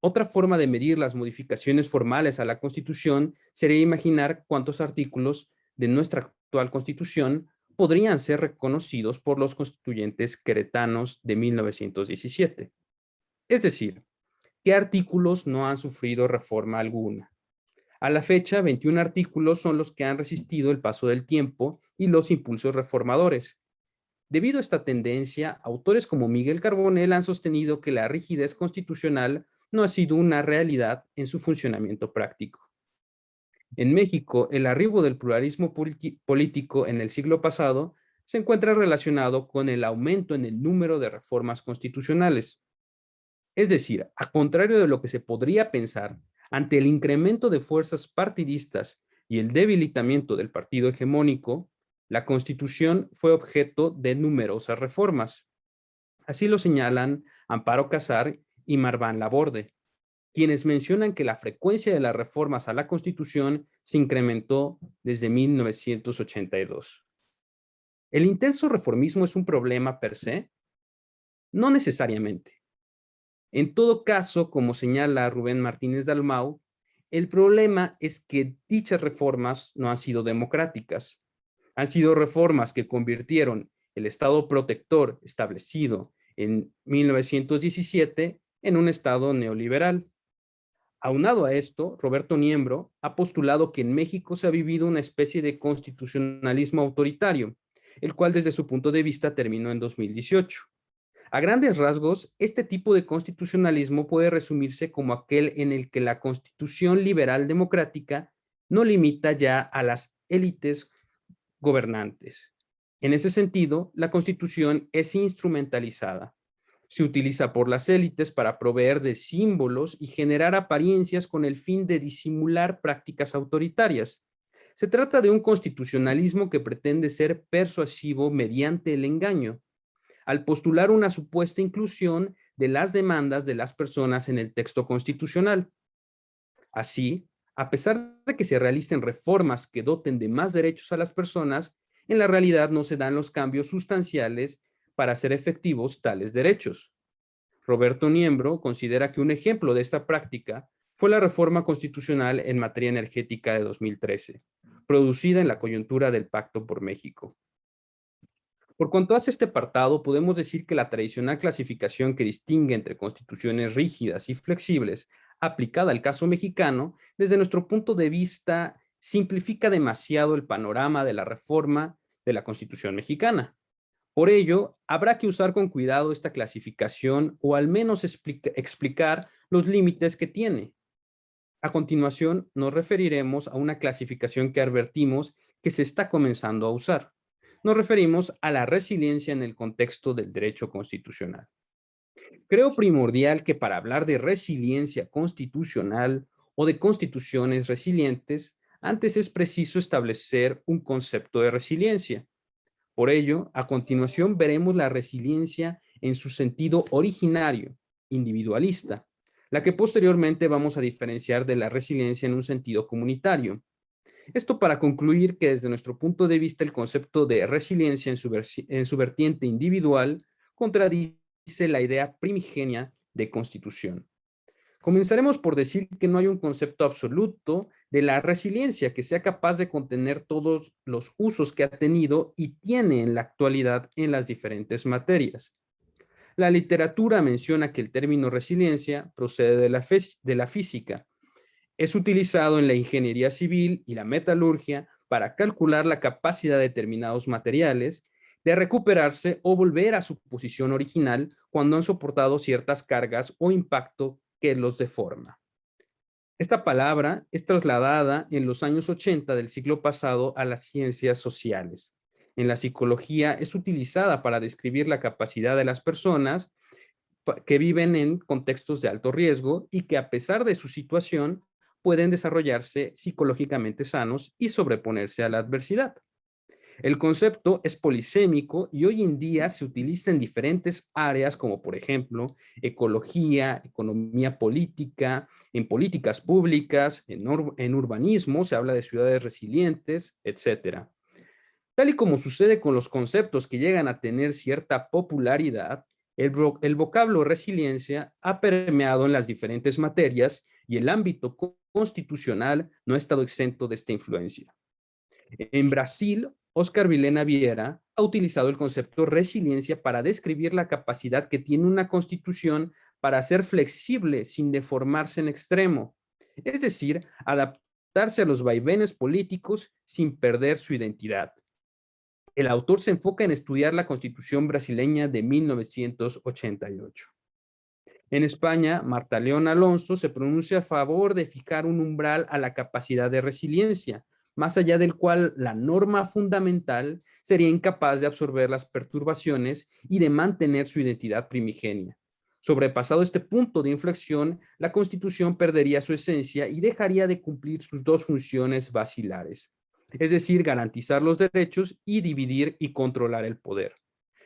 Otra forma de medir las modificaciones formales a la Constitución sería imaginar cuántos artículos de nuestra actual Constitución podrían ser reconocidos por los constituyentes queretanos de 1917. Es decir, ¿qué artículos no han sufrido reforma alguna? A la fecha, 21 artículos son los que han resistido el paso del tiempo y los impulsos reformadores. Debido a esta tendencia, autores como Miguel Carbonell han sostenido que la rigidez constitucional no ha sido una realidad en su funcionamiento práctico. En México, el arribo del pluralismo político en el siglo pasado se encuentra relacionado con el aumento en el número de reformas constitucionales. Es decir, a contrario de lo que se podría pensar, ante el incremento de fuerzas partidistas y el debilitamiento del partido hegemónico, la Constitución fue objeto de numerosas reformas. Así lo señalan Amparo Casar y Marván Laborde, quienes mencionan que la frecuencia de las reformas a la Constitución se incrementó desde 1982. ¿El intenso reformismo es un problema per se? No necesariamente. En todo caso, como señala Rubén Martínez Dalmau, el problema es que dichas reformas no han sido democráticas. Han sido reformas que convirtieron el Estado protector establecido en 1917 en un Estado neoliberal. Aunado a esto, Roberto Niembro ha postulado que en México se ha vivido una especie de constitucionalismo autoritario, el cual desde su punto de vista terminó en 2018. A grandes rasgos, este tipo de constitucionalismo puede resumirse como aquel en el que la Constitución liberal democrática no limita ya a las élites gobernantes. En ese sentido, la Constitución es instrumentalizada. Se utiliza por las élites para proveer de símbolos y generar apariencias con el fin de disimular prácticas autoritarias. Se trata de un constitucionalismo que pretende ser persuasivo mediante el engaño, al postular una supuesta inclusión de las demandas de las personas en el texto constitucional. Así, a pesar de que se realicen reformas que doten de más derechos a las personas, en la realidad no se dan los cambios sustanciales para hacer efectivos tales derechos. Roberto Niembro considera que un ejemplo de esta práctica fue la reforma constitucional en materia energética de 2013, producida en la coyuntura del Pacto por México. Por cuanto hace este apartado, podemos decir que la tradicional clasificación que distingue entre constituciones rígidas y flexibles, aplicada al caso mexicano, desde nuestro punto de vista, simplifica demasiado el panorama de la reforma de la Constitución mexicana. Por ello, habrá que usar con cuidado esta clasificación o al menos explicar los límites que tiene. A continuación, nos referiremos a una clasificación que advertimos que se está comenzando a usar. Nos referimos a la resiliencia en el contexto del derecho constitucional. Creo primordial que para hablar de resiliencia constitucional o de constituciones resilientes, antes es preciso establecer un concepto de resiliencia. Por ello, a continuación veremos la resiliencia en su sentido originario, individualista, la que posteriormente vamos a diferenciar de la resiliencia en un sentido comunitario. Esto para concluir que desde nuestro punto de vista el concepto de resiliencia en su vertiente individual contradice la idea primigenia de constitución. Comenzaremos por decir que no hay un concepto absoluto de la resiliencia que sea capaz de contener todos los usos que ha tenido y tiene en la actualidad en las diferentes materias. La literatura menciona que el término resiliencia procede de la física. Es utilizado en la ingeniería civil y la metalurgia para calcular la capacidad de determinados materiales de recuperarse o volver a su posición original cuando han soportado ciertas cargas o impacto que los deforma. Esta palabra es trasladada en los años 80 del siglo pasado a las ciencias sociales. En la psicología es utilizada para describir la capacidad de las personas que viven en contextos de alto riesgo y que a pesar de su situación pueden desarrollarse psicológicamente sanos y sobreponerse a la adversidad. El concepto es polisémico y hoy en día se utiliza en diferentes áreas como por ejemplo ecología, economía política, en políticas públicas, en urbanismo, se habla de ciudades resilientes, etc. Tal y como sucede con los conceptos que llegan a tener cierta popularidad, el vocablo resiliencia ha permeado en las diferentes materias y el ámbito constitucional no ha estado exento de esta influencia. En Brasil, Oscar Vilhena Vieira ha utilizado el concepto resiliencia para describir la capacidad que tiene una constitución para ser flexible sin deformarse en extremo, es decir, adaptarse a los vaivenes políticos sin perder su identidad. El autor se enfoca en estudiar la Constitución brasileña de 1988. En España, Marta León Alonso se pronuncia a favor de fijar un umbral a la capacidad de resiliencia, más allá del cual la norma fundamental sería incapaz de absorber las perturbaciones y de mantener su identidad primigenia. Sobrepasado este punto de inflexión, la Constitución perdería su esencia y dejaría de cumplir sus dos funciones basilares, es decir, garantizar los derechos y dividir y controlar el poder.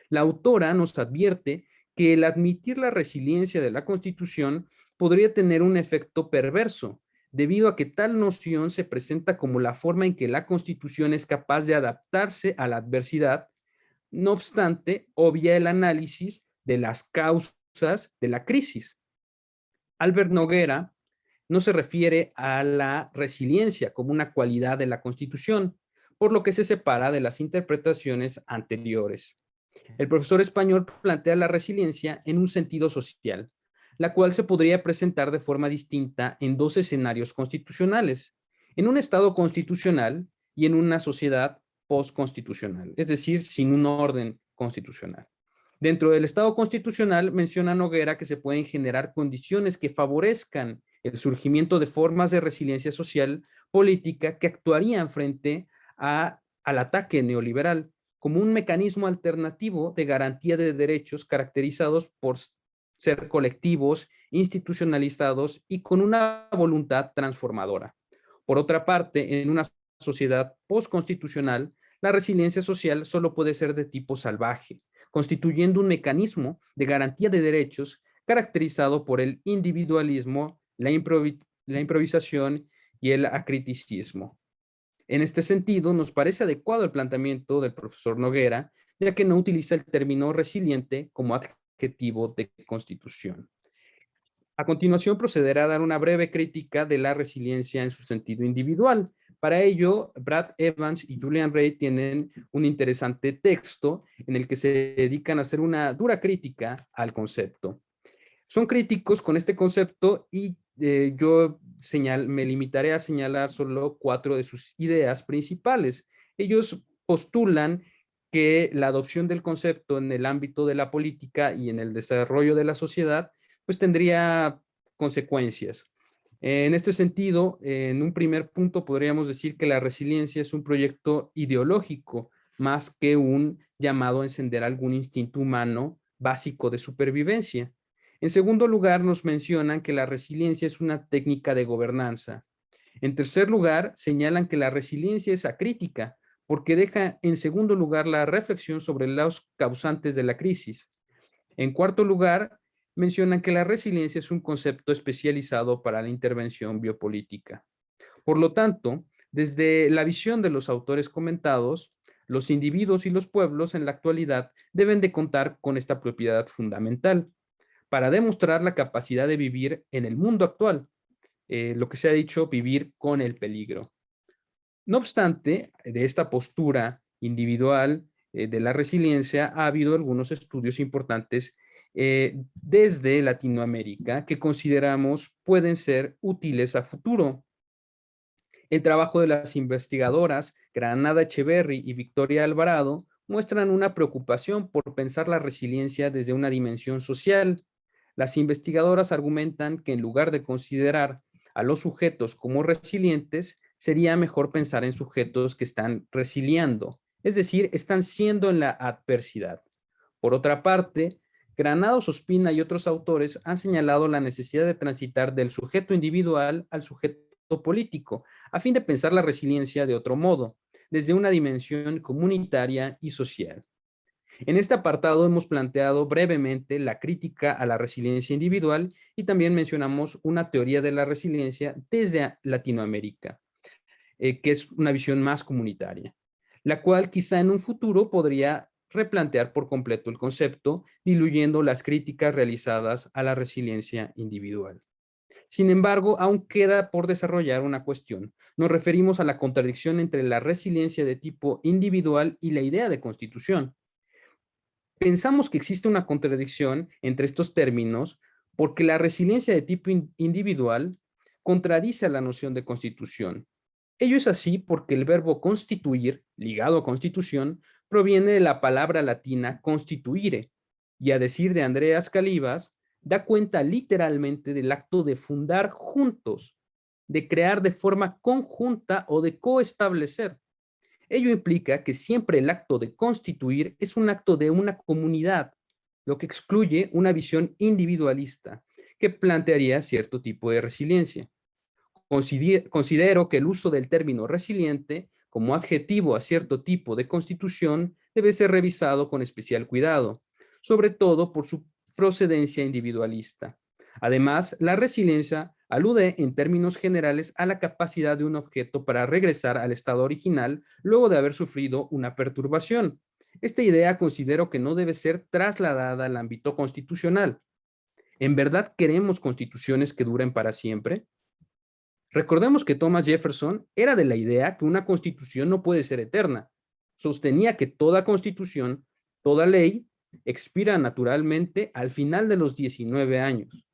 La autora nos advierte que el admitir la resiliencia de la Constitución podría tener un efecto perverso, debido a que tal noción se presenta como la forma en que la Constitución es capaz de adaptarse a la adversidad. No obstante, obvia el análisis de las causas de la crisis. Albert Noguera no se refiere a la resiliencia como una cualidad de la Constitución, por lo que se separa de las interpretaciones anteriores. El profesor español plantea la resiliencia en un sentido social, la cual se podría presentar de forma distinta en dos escenarios constitucionales, en un Estado constitucional y en una sociedad postconstitucional, es decir, sin un orden constitucional. Dentro del Estado constitucional menciona Noguera que se pueden generar condiciones que favorezcan el surgimiento de formas de resiliencia social política que actuarían frente al ataque neoliberal, como un mecanismo alternativo de garantía de derechos caracterizados por ser colectivos, institucionalizados y con una voluntad transformadora. Por otra parte, en una sociedad postconstitucional, la resiliencia social solo puede ser de tipo salvaje, constituyendo un mecanismo de garantía de derechos caracterizado por el individualismo, la improvisación y el acriticismo. En este sentido, nos parece adecuado el planteamiento del profesor Noguera, ya que no utiliza el término resiliente como adjetivo de Constitución. A continuación, procederá a dar una breve crítica de la resiliencia en su sentido individual. Para ello, Brad Evans y Julian Ray tienen un interesante texto en el que se dedican a hacer una dura crítica al concepto. Son críticos con este concepto y yo me limitaré a señalar solo 4 de sus ideas principales. Ellos postulan que la adopción del concepto en el ámbito de la política y en el desarrollo de la sociedad, pues tendría consecuencias. En este sentido, en un primer punto podríamos decir que la resiliencia es un proyecto ideológico más que un llamado a encender algún instinto humano básico de supervivencia. En segundo lugar, nos mencionan que la resiliencia es una técnica de gobernanza. En tercer lugar, señalan que la resiliencia es acrítica porque deja en segundo lugar la reflexión sobre los causantes de la crisis. En cuarto lugar, mencionan que la resiliencia es un concepto especializado para la intervención biopolítica. Por lo tanto, desde la visión de los autores comentados, los individuos y los pueblos en la actualidad deben de contar con esta propiedad fundamental para demostrar la capacidad de vivir en el mundo actual, lo que se ha dicho, vivir con el peligro. No obstante, de esta postura individual de la resiliencia ha habido algunos estudios importantes desde Latinoamérica que consideramos pueden ser útiles a futuro. El trabajo de las investigadoras Granada Echeverry y Victoria Alvarado muestran una preocupación por pensar la resiliencia desde una dimensión social. Las investigadoras argumentan que en lugar de considerar a los sujetos como resilientes, sería mejor pensar en sujetos que están resiliando, es decir, están siendo en la adversidad. Por otra parte, Granados Ospina y otros autores han señalado la necesidad de transitar del sujeto individual al sujeto político, a fin de pensar la resiliencia de otro modo, desde una dimensión comunitaria y social. En este apartado hemos planteado brevemente la crítica a la resiliencia individual y también mencionamos una teoría de la resiliencia desde Latinoamérica, que es una visión más comunitaria, la cual quizá en un futuro podría replantear por completo el concepto, diluyendo las críticas realizadas a la resiliencia individual. Sin embargo, aún queda por desarrollar una cuestión. Nos referimos a la contradicción entre la resiliencia de tipo individual y la idea de constitución. Pensamos que existe una contradicción entre estos términos porque la resiliencia de tipo individual contradice a la noción de constitución. Ello es así porque el verbo constituir, ligado a constitución, proviene de la palabra latina constituire, y a decir de Andreas Calivas, da cuenta literalmente del acto de fundar juntos, de crear de forma conjunta o de coestablecer. Ello implica que siempre el acto de constituir es un acto de una comunidad, lo que excluye una visión individualista que plantearía cierto tipo de resiliencia. Considero que el uso del término resiliente como adjetivo a cierto tipo de constitución debe ser revisado con especial cuidado, sobre todo por su procedencia individualista. Además, la resiliencia alude en términos generales a la capacidad de un objeto para regresar al estado original luego de haber sufrido una perturbación. Esta idea considero que no debe ser trasladada al ámbito constitucional. ¿En verdad queremos constituciones que duren para siempre? Recordemos que Thomas Jefferson era de la idea que una constitución no puede ser eterna. Sostenía que toda constitución, toda ley, expira naturalmente al final de los 19 años.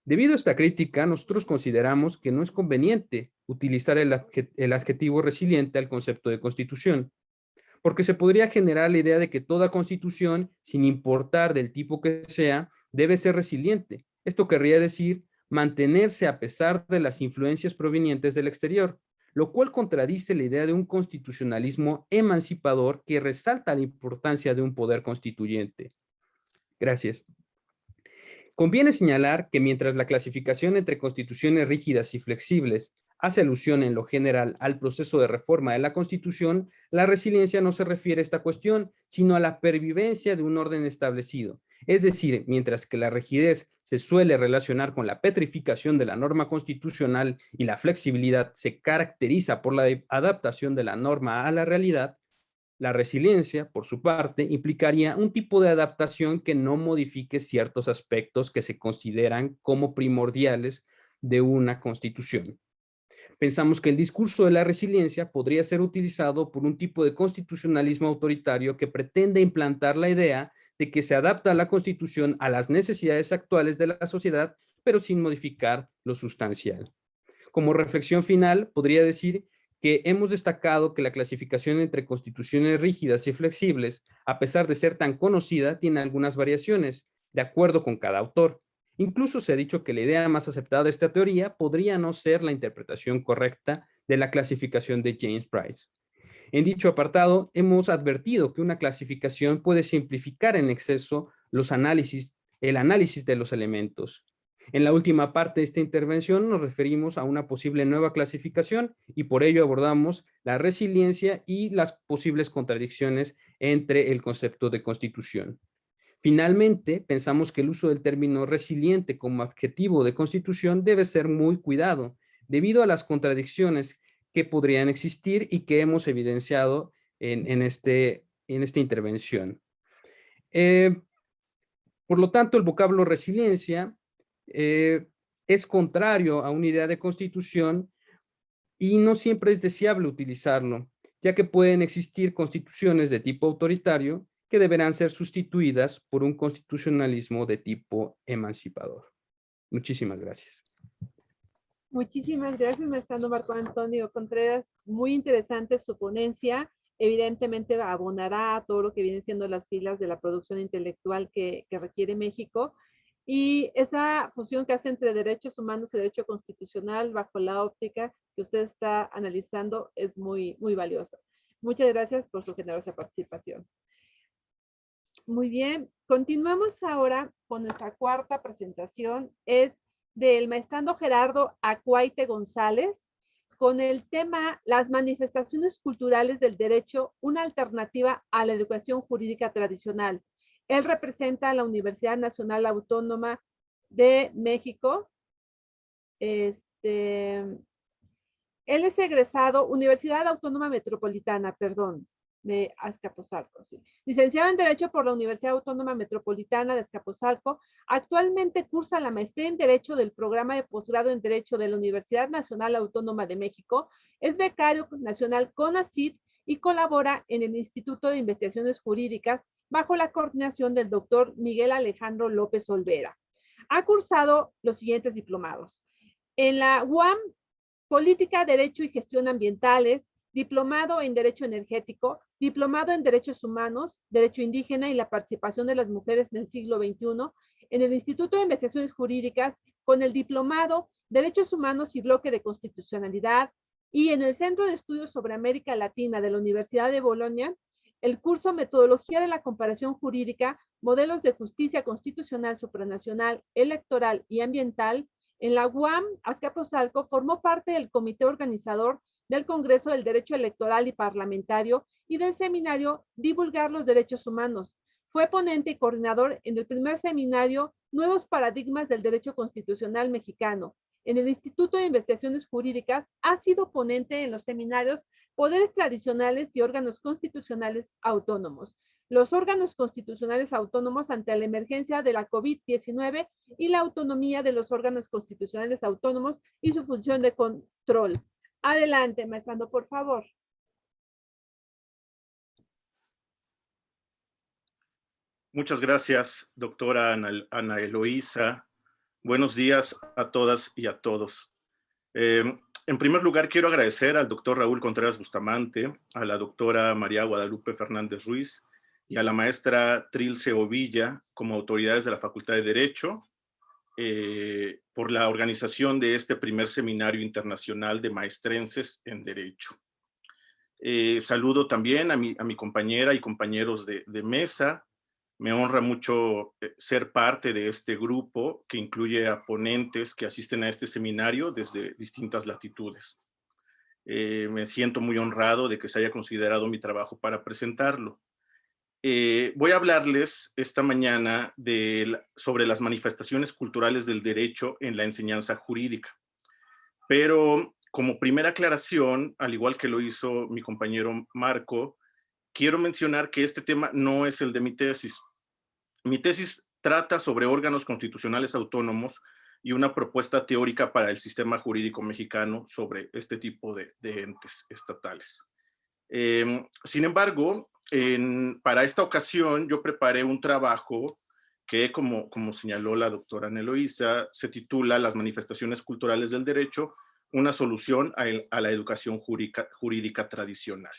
Debido a esta crítica, nosotros consideramos que no es conveniente utilizar el adjetivo resiliente al concepto de constitución, porque se podría generar la idea de que toda constitución, sin importar del tipo que sea, debe ser resiliente. Esto querría decir mantenerse a pesar de las influencias provenientes del exterior, lo cual contradice la idea de un constitucionalismo emancipador que resalta la importancia de un poder constituyente. Gracias. Conviene señalar que mientras la clasificación entre constituciones rígidas y flexibles hace alusión en lo general al proceso de reforma de la Constitución, la resiliencia no se refiere a esta cuestión, sino a la pervivencia de un orden establecido. Es decir, mientras que la rigidez se suele relacionar con la petrificación de la norma constitucional y la flexibilidad se caracteriza por la adaptación de la norma a la realidad, la resiliencia, por su parte, implicaría un tipo de adaptación que no modifique ciertos aspectos que se consideran como primordiales de una constitución. Pensamos que el discurso de la resiliencia podría ser utilizado por un tipo de constitucionalismo autoritario que pretende implantar la idea de que se adapta a la Constitución a las necesidades actuales de la sociedad, pero sin modificar lo sustancial. Como reflexión final, podría decir que hemos destacado que la clasificación entre constituciones rígidas y flexibles, a pesar de ser tan conocida, tiene algunas variaciones, de acuerdo con cada autor. Incluso se ha dicho que la idea más aceptada de esta teoría podría no ser la interpretación correcta de la clasificación de James Price. En dicho apartado, hemos advertido que una clasificación puede simplificar en exceso el análisis de los elementos. En la última parte de esta intervención nos referimos a una posible nueva clasificación y por ello abordamos la resiliencia y las posibles contradicciones entre el concepto de constitución. Finalmente, pensamos que el uso del término resiliente como adjetivo de constitución debe ser muy cuidado, debido a las contradicciones que podrían existir y que hemos evidenciado en esta intervención. Por lo tanto, el vocablo resiliencia es contrario a una idea de constitución y no siempre es deseable utilizarlo, ya que pueden existir constituciones de tipo autoritario que deberán ser sustituidas por un constitucionalismo de tipo emancipador. Muchísimas gracias. Muchísimas gracias, maestrando Marco Antonio Contreras. Muy interesante su ponencia. Evidentemente abonará a todo lo que vienen siendo las filas de la producción intelectual que requiere México. Y esa fusión que hace entre derechos humanos y derecho constitucional bajo la óptica que usted está analizando es muy, muy valiosa. Muchas gracias por su generosa participación. Muy bien, continuamos ahora con nuestra cuarta presentación. Es del maestrando Gerardo Acuaite González, con el tema Las manifestaciones culturales del derecho, una alternativa a la educación jurídica tradicional. Él representa a la Universidad Nacional Autónoma de México. Él es egresado, Universidad Autónoma Metropolitana, de Azcapotzalco, sí. Licenciado en Derecho por la Universidad Autónoma Metropolitana de Azcapotzalco, actualmente cursa la maestría en Derecho del programa de posgrado en Derecho de la Universidad Nacional Autónoma de México, es becario nacional CONACYT y colabora en el Instituto de Investigaciones Jurídicas bajo la coordinación del doctor Miguel Alejandro López Olvera. Ha cursado los siguientes diplomados. En la UAM, Política, Derecho y Gestión Ambientales, diplomado en Derecho Energético, diplomado en Derechos Humanos, Derecho Indígena y la Participación de las Mujeres en el Siglo XXI, en el Instituto de Investigaciones Jurídicas con el diplomado Derechos Humanos y Bloque de Constitucionalidad, y en el Centro de Estudios sobre América Latina de la Universidad de Bolonia, el curso Metodología de la Comparación Jurídica, Modelos de Justicia Constitucional Supranacional, Electoral y Ambiental. En la UAM, Azcapotzalco formó parte del comité organizador del Congreso del Derecho Electoral y Parlamentario y del seminario Divulgar los Derechos Humanos. Fue ponente y coordinador en el primer seminario Nuevos Paradigmas del Derecho Constitucional Mexicano. En el Instituto de Investigaciones Jurídicas ha sido ponente en los seminarios Poderes Tradicionales y Órganos Constitucionales Autónomos, los órganos constitucionales autónomos ante la emergencia de la COVID-19 y la autonomía de los órganos constitucionales autónomos y su función de control. Adelante, maestrando, por favor. Muchas gracias, doctora Ana Eloísa. Buenos días a todas y a todos. En primer lugar, quiero agradecer al doctor Raúl Contreras Bustamante, a la doctora María Guadalupe Fernández Ruiz y a la maestra Trilce Ovilla como autoridades de la Facultad de Derecho por la organización de este primer seminario internacional de maestrenses en Derecho. Saludo también a mi compañera y compañeros de mesa. Me honra mucho ser parte de este grupo que incluye a ponentes que asisten a este seminario desde distintas latitudes. Me siento muy honrado de que se haya considerado mi trabajo para presentarlo. Voy a hablarles esta mañana sobre las manifestaciones culturales del derecho en la enseñanza jurídica. Pero como primera aclaración, al igual que lo hizo mi compañero Marco, quiero mencionar que este tema no es el de mi tesis. Mi tesis trata sobre órganos constitucionales autónomos y una propuesta teórica para el sistema jurídico mexicano sobre este tipo de entes estatales. Sin embargo, para esta ocasión yo preparé un trabajo que, como señaló la doctora Ana Eloísa, se titula Las manifestaciones culturales del derecho, una solución a la educación jurídica tradicional.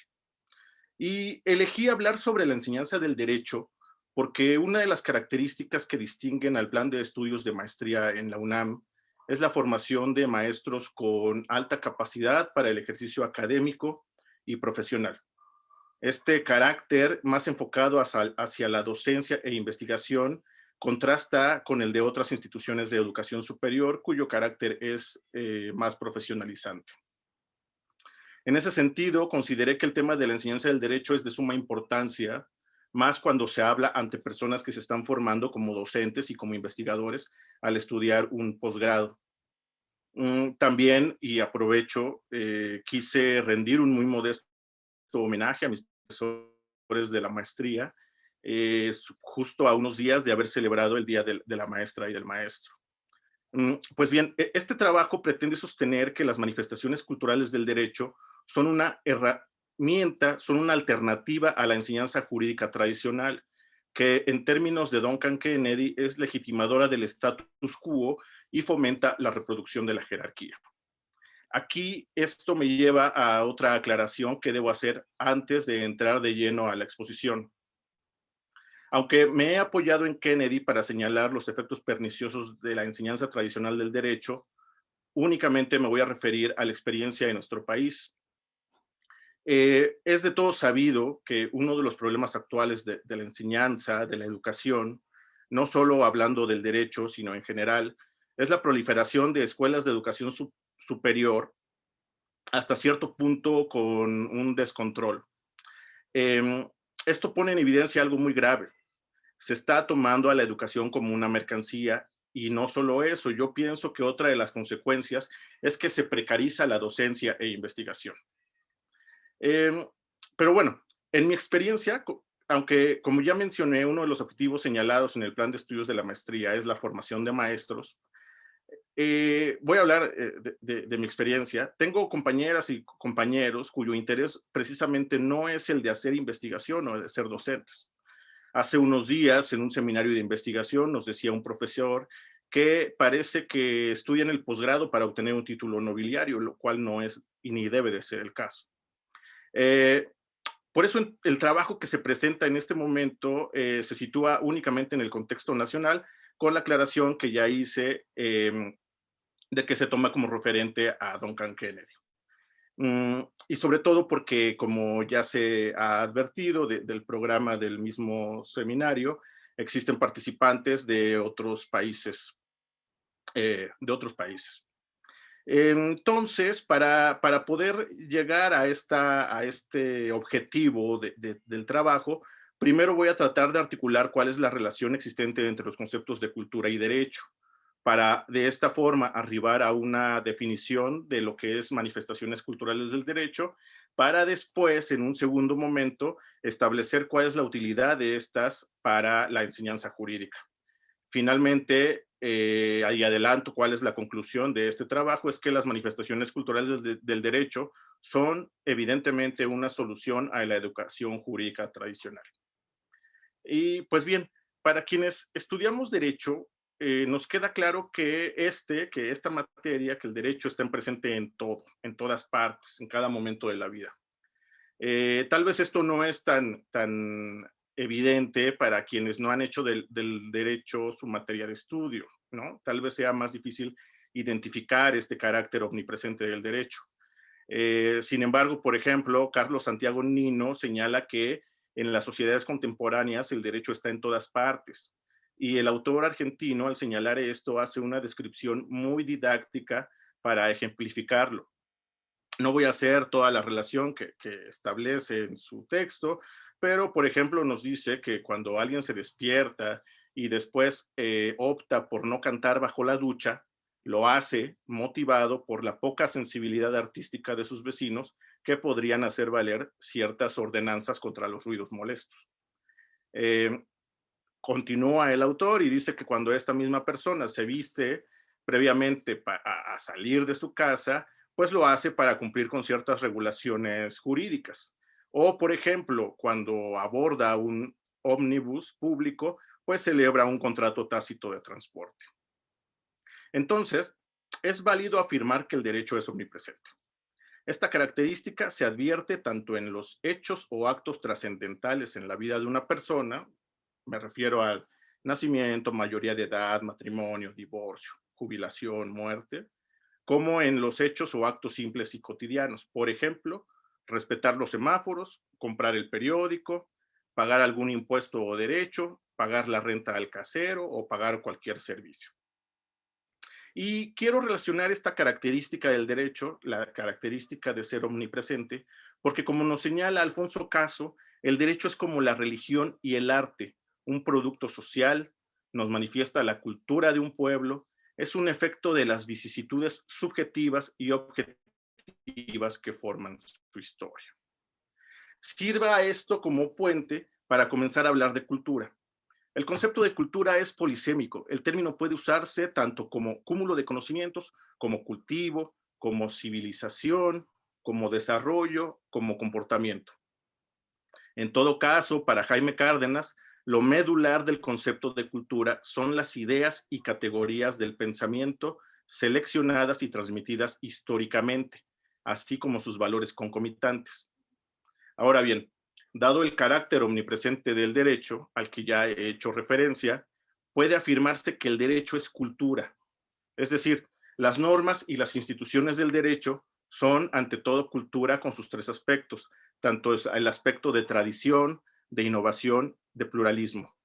Y elegí hablar sobre la enseñanza del derecho porque una de las características que distinguen al plan de estudios de maestría en la UNAM es la formación de maestros con alta capacidad para el ejercicio académico y profesional. Este carácter más enfocado hacia la docencia e investigación contrasta con el de otras instituciones de educación superior, cuyo carácter es más profesionalizante. En ese sentido, consideré que el tema de la enseñanza del derecho es de suma importancia, más cuando se habla ante personas que se están formando como docentes y como investigadores al estudiar un posgrado. También, y aprovecho, quise rendir un muy modesto homenaje a mis profesores de la maestría, justo a unos días de haber celebrado el Día de la Maestra y del Maestro. Pues bien, este trabajo pretende sostener que las manifestaciones culturales del derecho son una son una alternativa a la enseñanza jurídica tradicional, que en términos de Duncan Kennedy es legitimadora del status quo y fomenta la reproducción de la jerarquía. Aquí esto me lleva a otra aclaración que debo hacer antes de entrar de lleno a la exposición. Aunque me he apoyado en Kennedy para señalar los efectos perniciosos de la enseñanza tradicional del derecho, únicamente me voy a referir a la experiencia de nuestro país. Es de todo sabido que uno de los problemas actuales de la enseñanza, de la educación, no solo hablando del derecho, sino en general, es la proliferación de escuelas de educación superior hasta cierto punto con un descontrol. Esto pone en evidencia algo muy grave. Se está tomando a la educación como una mercancía y no solo eso, yo pienso que otra de las consecuencias es que se precariza la docencia e investigación. Pero bueno, en mi experiencia, aunque como ya mencioné, uno de los objetivos señalados en el plan de estudios de la maestría es la formación de maestros, voy a hablar de mi experiencia. Tengo compañeras y compañeros cuyo interés precisamente no es el de hacer investigación o de ser docentes. Hace unos días, en un seminario de investigación, nos decía un profesor que parece que estudian el posgrado para obtener un título nobiliario, lo cual no es y ni debe de ser el caso. Por eso el trabajo que se presenta en este momento se sitúa únicamente en el contexto nacional, con la aclaración que ya hice de que se toma como referente a Duncan Kennedy. Y sobre todo porque, como ya se ha advertido del programa del mismo seminario, existen participantes de otros países. Entonces, para poder llegar a este objetivo del trabajo, primero voy a tratar de articular cuál es la relación existente entre los conceptos de cultura y derecho, para de esta forma arribar a una definición de lo que es manifestaciones culturales del derecho, para después, en un segundo momento, establecer cuál es la utilidad de estas para la enseñanza jurídica. Finalmente, ahí adelanto cuál es la conclusión de este trabajo, es que las manifestaciones culturales del derecho son evidentemente una solución a la educación jurídica tradicional. Y pues bien, para quienes estudiamos derecho, nos queda claro que esta materia, que el derecho está presente en todo, en todas partes, en cada momento de la vida. Tal vez esto no es tan evidente para quienes no han hecho del derecho su materia de estudio, ¿no? Tal vez sea más difícil identificar este carácter omnipresente del derecho. Sin embargo, por ejemplo, Carlos Santiago Nino señala que en las sociedades contemporáneas el derecho está en todas partes. Y el autor argentino, al señalar esto, hace una descripción muy didáctica para ejemplificarlo. No voy a hacer toda la relación que establece en su texto, pero, por ejemplo, nos dice que cuando alguien se despierta y después opta por no cantar bajo la ducha, lo hace motivado por la poca sensibilidad artística de sus vecinos que podrían hacer valer ciertas ordenanzas contra los ruidos molestos. Continúa el autor y dice que cuando esta misma persona se viste previamente a salir de su casa, pues lo hace para cumplir con ciertas regulaciones jurídicas. O, por ejemplo, cuando aborda un ómnibus público, pues celebra un contrato tácito de transporte. Entonces, es válido afirmar que el derecho es omnipresente. Esta característica se advierte tanto en los hechos o actos trascendentales en la vida de una persona, me refiero al nacimiento, mayoría de edad, matrimonio, divorcio, jubilación, muerte, como en los hechos o actos simples y cotidianos. Por ejemplo, respetar los semáforos, comprar el periódico, pagar algún impuesto o derecho, pagar la renta al casero o pagar cualquier servicio. Y quiero relacionar esta característica del derecho, la característica de ser omnipresente, porque como nos señala Alfonso Caso, el derecho es como la religión y el arte, un producto social, nos manifiesta la cultura de un pueblo, es un efecto de las vicisitudes subjetivas y objetivas que forman su historia. Sirva esto como puente para comenzar a hablar de cultura. El concepto de cultura es polisémico. El término puede usarse tanto como cúmulo de conocimientos, como cultivo, como civilización, como desarrollo, como comportamiento. En todo caso, para Jaime Cárdenas, lo medular del concepto de cultura son las ideas y categorías del pensamiento seleccionadas y transmitidas históricamente, así como sus valores concomitantes. Ahora bien, dado el carácter omnipresente del derecho, al que ya he hecho referencia, puede afirmarse que el derecho es cultura. Es decir, las normas y las instituciones del derecho son ante todo cultura con sus tres aspectos, tanto el aspecto de tradición, de innovación, de pluralismo.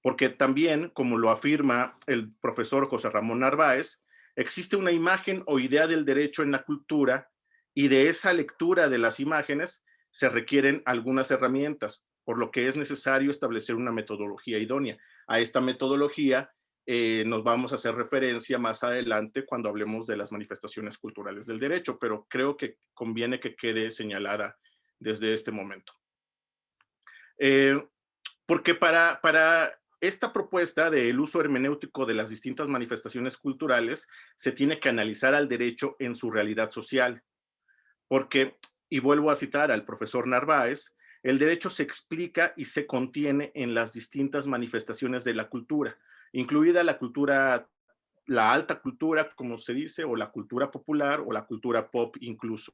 Porque también, como lo afirma el profesor José Ramón Narváez, existe una imagen o idea del derecho en la cultura y de esa lectura de las imágenes se requieren algunas herramientas, por lo que es necesario establecer una metodología idónea. A esta metodología nos vamos a hacer referencia más adelante cuando hablemos de las manifestaciones culturales del derecho, pero creo que conviene que quede señalada desde este momento. Porque para esta propuesta del uso hermenéutico de las distintas manifestaciones culturales, se tiene que analizar al derecho en su realidad social. Porque, y vuelvo a citar al profesor Narváez, el derecho se explica y se contiene en las distintas manifestaciones de la cultura, incluida la cultura, la alta cultura, como se dice, o la cultura popular, o la cultura pop incluso.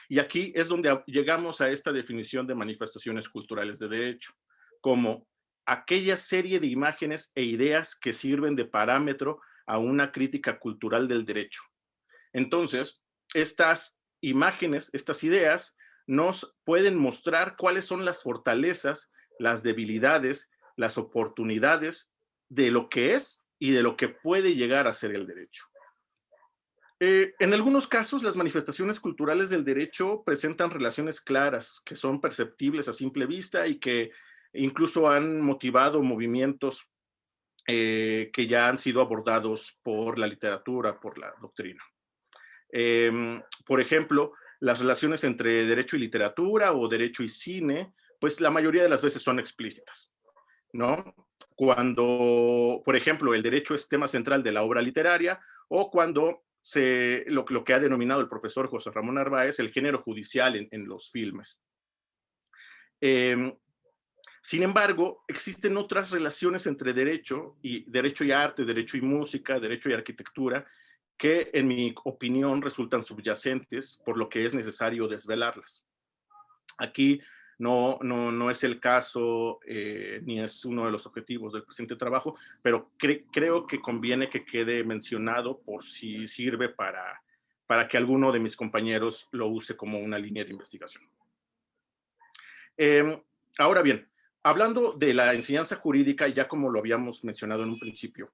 Y aquí es donde llegamos a esta definición de manifestaciones culturales de derecho, como aquella serie de imágenes e ideas que sirven de parámetro a una crítica cultural del derecho. Entonces, estas imágenes, estas ideas, nos pueden mostrar cuáles son las fortalezas, las debilidades, las oportunidades de lo que es y de lo que puede llegar a ser el derecho. En algunos casos, las manifestaciones culturales del derecho presentan relaciones claras que son perceptibles a simple vista y que incluso han motivado movimientos que ya han sido abordados por la literatura, por la doctrina. Por ejemplo, las relaciones entre derecho y literatura o derecho y cine, pues la mayoría de las veces son explícitas, ¿no? Cuando, por ejemplo, el derecho es tema central de la obra literaria o cuando lo que ha denominado el profesor José Ramón Narváez el género judicial en los filmes. Sin embargo, existen otras relaciones entre derecho y arte, derecho y música, derecho y arquitectura, que en mi opinión resultan subyacentes, por lo que es necesario desvelarlas. Aquí no es el caso, ni es uno de los objetivos del presente trabajo, pero creo que conviene que quede mencionado por si sirve para que alguno de mis compañeros lo use como una línea de investigación. Ahora bien, hablando de la enseñanza jurídica, ya como lo habíamos mencionado en un principio,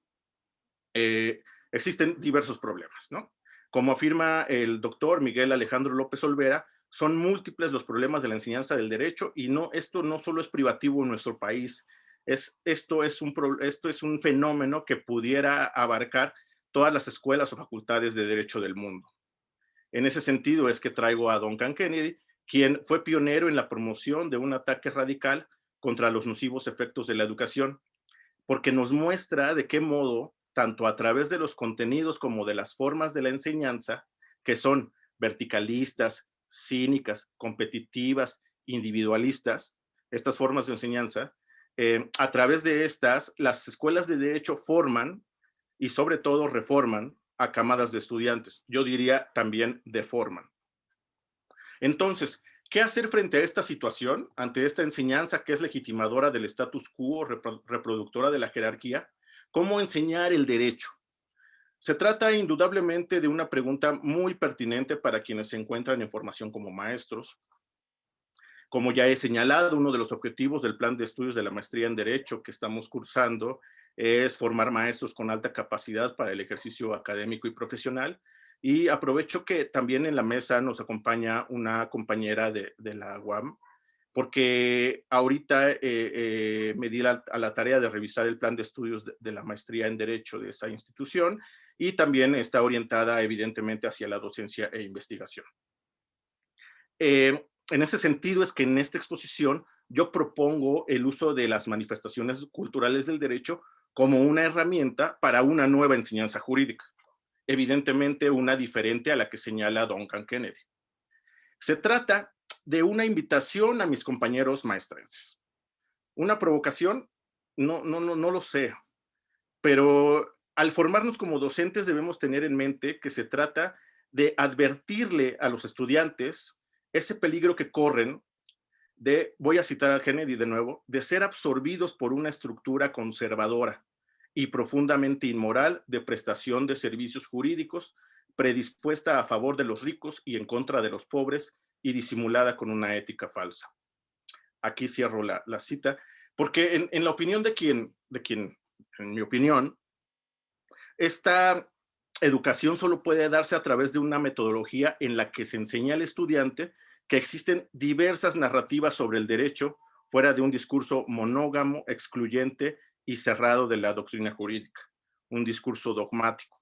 existen diversos problemas, ¿no? Como afirma el doctor Miguel Alejandro López Olvera, son múltiples los problemas de la enseñanza del derecho y esto no solo es privativo en nuestro país, esto es un fenómeno que pudiera abarcar todas las escuelas o facultades de derecho del mundo. En ese sentido es que traigo a Duncan Kennedy, quien fue pionero en la promoción de un ataque radical contra los nocivos efectos de la educación, porque nos muestra de qué modo, tanto a través de los contenidos como de las formas de la enseñanza, que son verticalistas, cínicas, competitivas, individualistas, estas formas de enseñanza, a través de estas, las escuelas de derecho forman y sobre todo reforman a camadas de estudiantes. Yo diría también deforman. Entonces, ¿qué hacer frente a esta situación, ante esta enseñanza que es legitimadora del status quo, reproductora de la jerarquía? ¿Cómo enseñar el derecho? Se trata indudablemente de una pregunta muy pertinente para quienes se encuentran en formación como maestros. Como ya he señalado, uno de los objetivos del plan de estudios de la maestría en Derecho que estamos cursando es formar maestros con alta capacidad para el ejercicio académico y profesional. Y aprovecho que también en la mesa nos acompaña una compañera de la UAM, porque ahorita me di a la tarea de revisar el plan de estudios de la maestría en Derecho de esa institución y también está orientada evidentemente hacia la docencia e investigación. En ese sentido es que en esta exposición yo propongo el uso de las manifestaciones culturales del derecho como una herramienta para una nueva enseñanza jurídica, evidentemente una diferente a la que señala Duncan Kennedy. Se trata de una invitación a mis compañeros maestrenses. ¿Una provocación? No lo sé, pero al formarnos como docentes debemos tener en mente que se trata de advertirle a los estudiantes ese peligro que corren de, voy a citar a Kennedy de nuevo, de ser absorbidos por una estructura conservadora y profundamente inmoral de prestación de servicios jurídicos, predispuesta a favor de los ricos y en contra de los pobres y disimulada con una ética falsa. Aquí cierro la cita, porque en la opinión de quien, en mi opinión, esta educación solo puede darse a través de una metodología en la que se enseña al estudiante que existen diversas narrativas sobre el derecho fuera de un discurso monógamo, excluyente y cerrado de la doctrina jurídica, un discurso dogmático.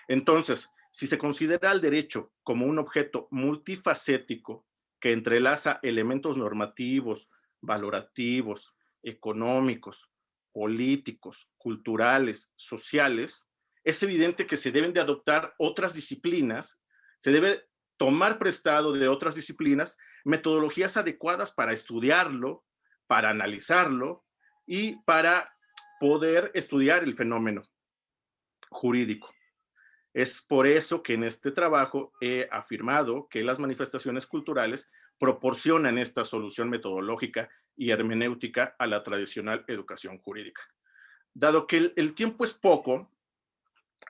Entonces, si se considera al derecho como un objeto multifacético que entrelaza elementos normativos, valorativos, económicos, políticos, culturales, sociales, es evidente que se deben de adoptar otras disciplinas, se debe tomar prestado de otras disciplinas metodologías adecuadas para estudiarlo, para analizarlo y para poder estudiar el fenómeno jurídico. Es por eso que en este trabajo he afirmado que las manifestaciones culturales proporcionan esta solución metodológica y hermenéutica a la tradicional educación jurídica. Dado que el tiempo es poco,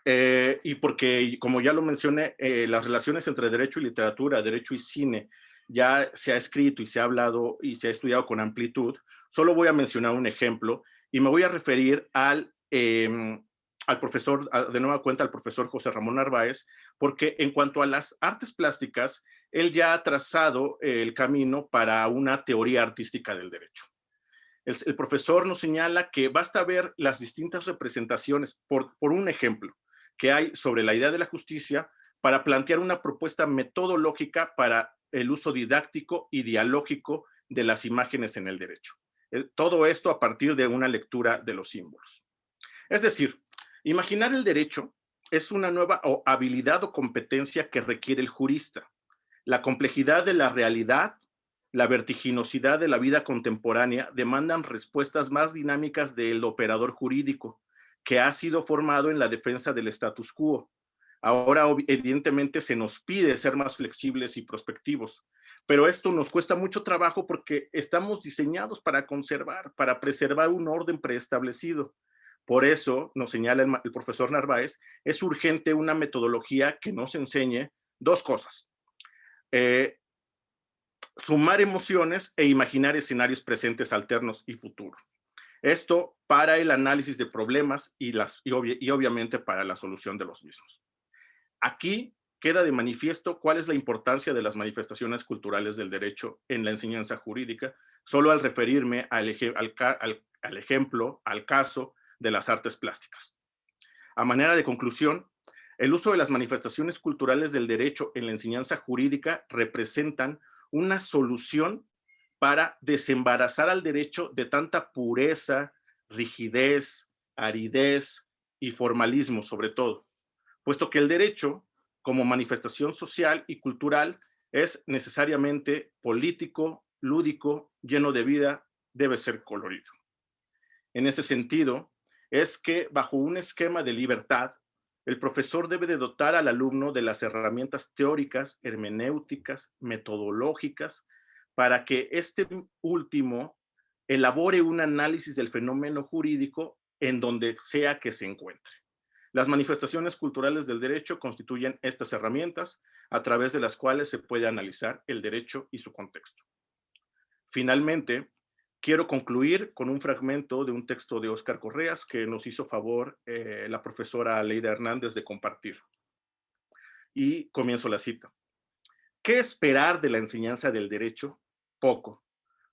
y porque, como ya lo mencioné, las relaciones entre derecho y literatura, derecho y cine, ya se ha escrito y se ha hablado y se ha estudiado con amplitud, solo voy a mencionar un ejemplo y me voy a referir al profesor, de nueva cuenta, al profesor José Ramón Narváez, porque en cuanto a las artes plásticas, él ya ha trazado el camino para una teoría artística del derecho. El profesor nos señala que basta ver las distintas representaciones, por un ejemplo, que hay sobre la idea de la justicia para plantear una propuesta metodológica para el uso didáctico y dialógico de las imágenes en el derecho. Todo esto a partir de una lectura de los símbolos. Es decir, imaginar el derecho es una nueva habilidad o competencia que requiere el jurista. La complejidad de la realidad, la vertiginosidad de la vida contemporánea demandan respuestas más dinámicas del operador jurídico, que ha sido formado en la defensa del status quo. Ahora, evidentemente, se nos pide ser más flexibles y prospectivos, pero esto nos cuesta mucho trabajo porque estamos diseñados para conservar, para preservar un orden preestablecido. Por eso, nos señala el profesor Narváez, es urgente una metodología que nos enseñe dos cosas. Sumar emociones e imaginar escenarios presentes, alternos y futuros. Esto para el análisis de problemas y obviamente para la solución de los mismos. Aquí queda de manifiesto cuál es la importancia de las manifestaciones culturales del derecho en la enseñanza jurídica, solo al referirme al ejemplo, al caso de las artes plásticas. A manera de conclusión, el uso de las manifestaciones culturales del derecho en la enseñanza jurídica representan una solución para desembarazar al derecho de tanta pureza, rigidez, aridez y formalismo sobre todo, puesto que el derecho, como manifestación social y cultural, es necesariamente político, lúdico, lleno de vida, debe ser colorido. En ese sentido, es que bajo un esquema de libertad, el profesor debe de dotar al alumno de las herramientas teóricas, hermenéuticas, metodológicas, para que este último elabore un análisis del fenómeno jurídico en donde sea que se encuentre. Las manifestaciones culturales del derecho constituyen estas herramientas a través de las cuales se puede analizar el derecho y su contexto. Finalmente, quiero concluir con un fragmento de un texto de Óscar Correas que nos hizo favor la profesora Aleida Hernández de compartir. Y comienzo la cita. ¿Qué esperar de la enseñanza del derecho? Poco.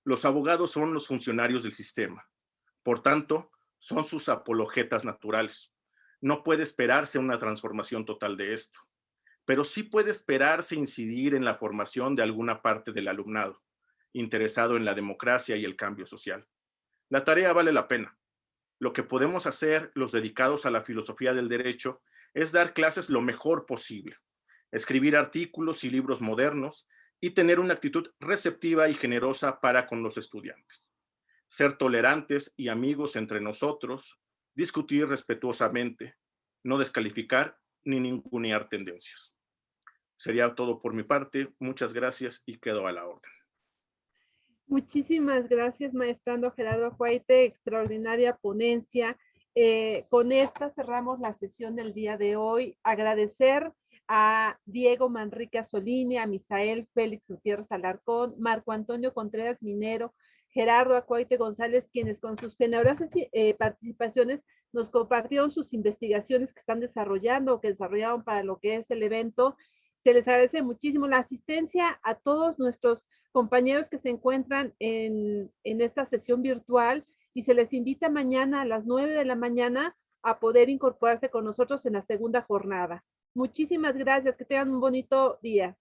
Los abogados son los funcionarios del sistema. Por tanto, son sus apologetas naturales. No puede esperarse una transformación total de esto, pero sí puede esperarse incidir en la formación de alguna parte del alumnado, interesado en la democracia y el cambio social. La tarea vale la pena. Lo que podemos hacer los dedicados a la filosofía del derecho es dar clases lo mejor posible, escribir artículos y libros modernos y tener una actitud receptiva y generosa para con los estudiantes. Ser tolerantes y amigos entre nosotros, discutir respetuosamente, no descalificar ni ningunear tendencias. Sería todo por mi parte. Muchas gracias y quedo a la orden. Muchísimas gracias, maestrando Gerardo Acuaite, extraordinaria ponencia. Con esta cerramos la sesión del día de hoy. Agradecer a Diego Manrique Azzolini, a Misael Félix Gutiérrez Alarcón, Marco Antonio Contreras Minero, Gerardo Acuaite González, quienes con sus generosas participaciones nos compartieron sus investigaciones que están desarrollando o que desarrollaron para lo que es el evento. Se les agradece muchísimo la asistencia a todos nuestros compañeros que se encuentran en esta sesión virtual y se les invita mañana a las 9 de la mañana a poder incorporarse con nosotros en la segunda jornada. Muchísimas gracias, que tengan un bonito día.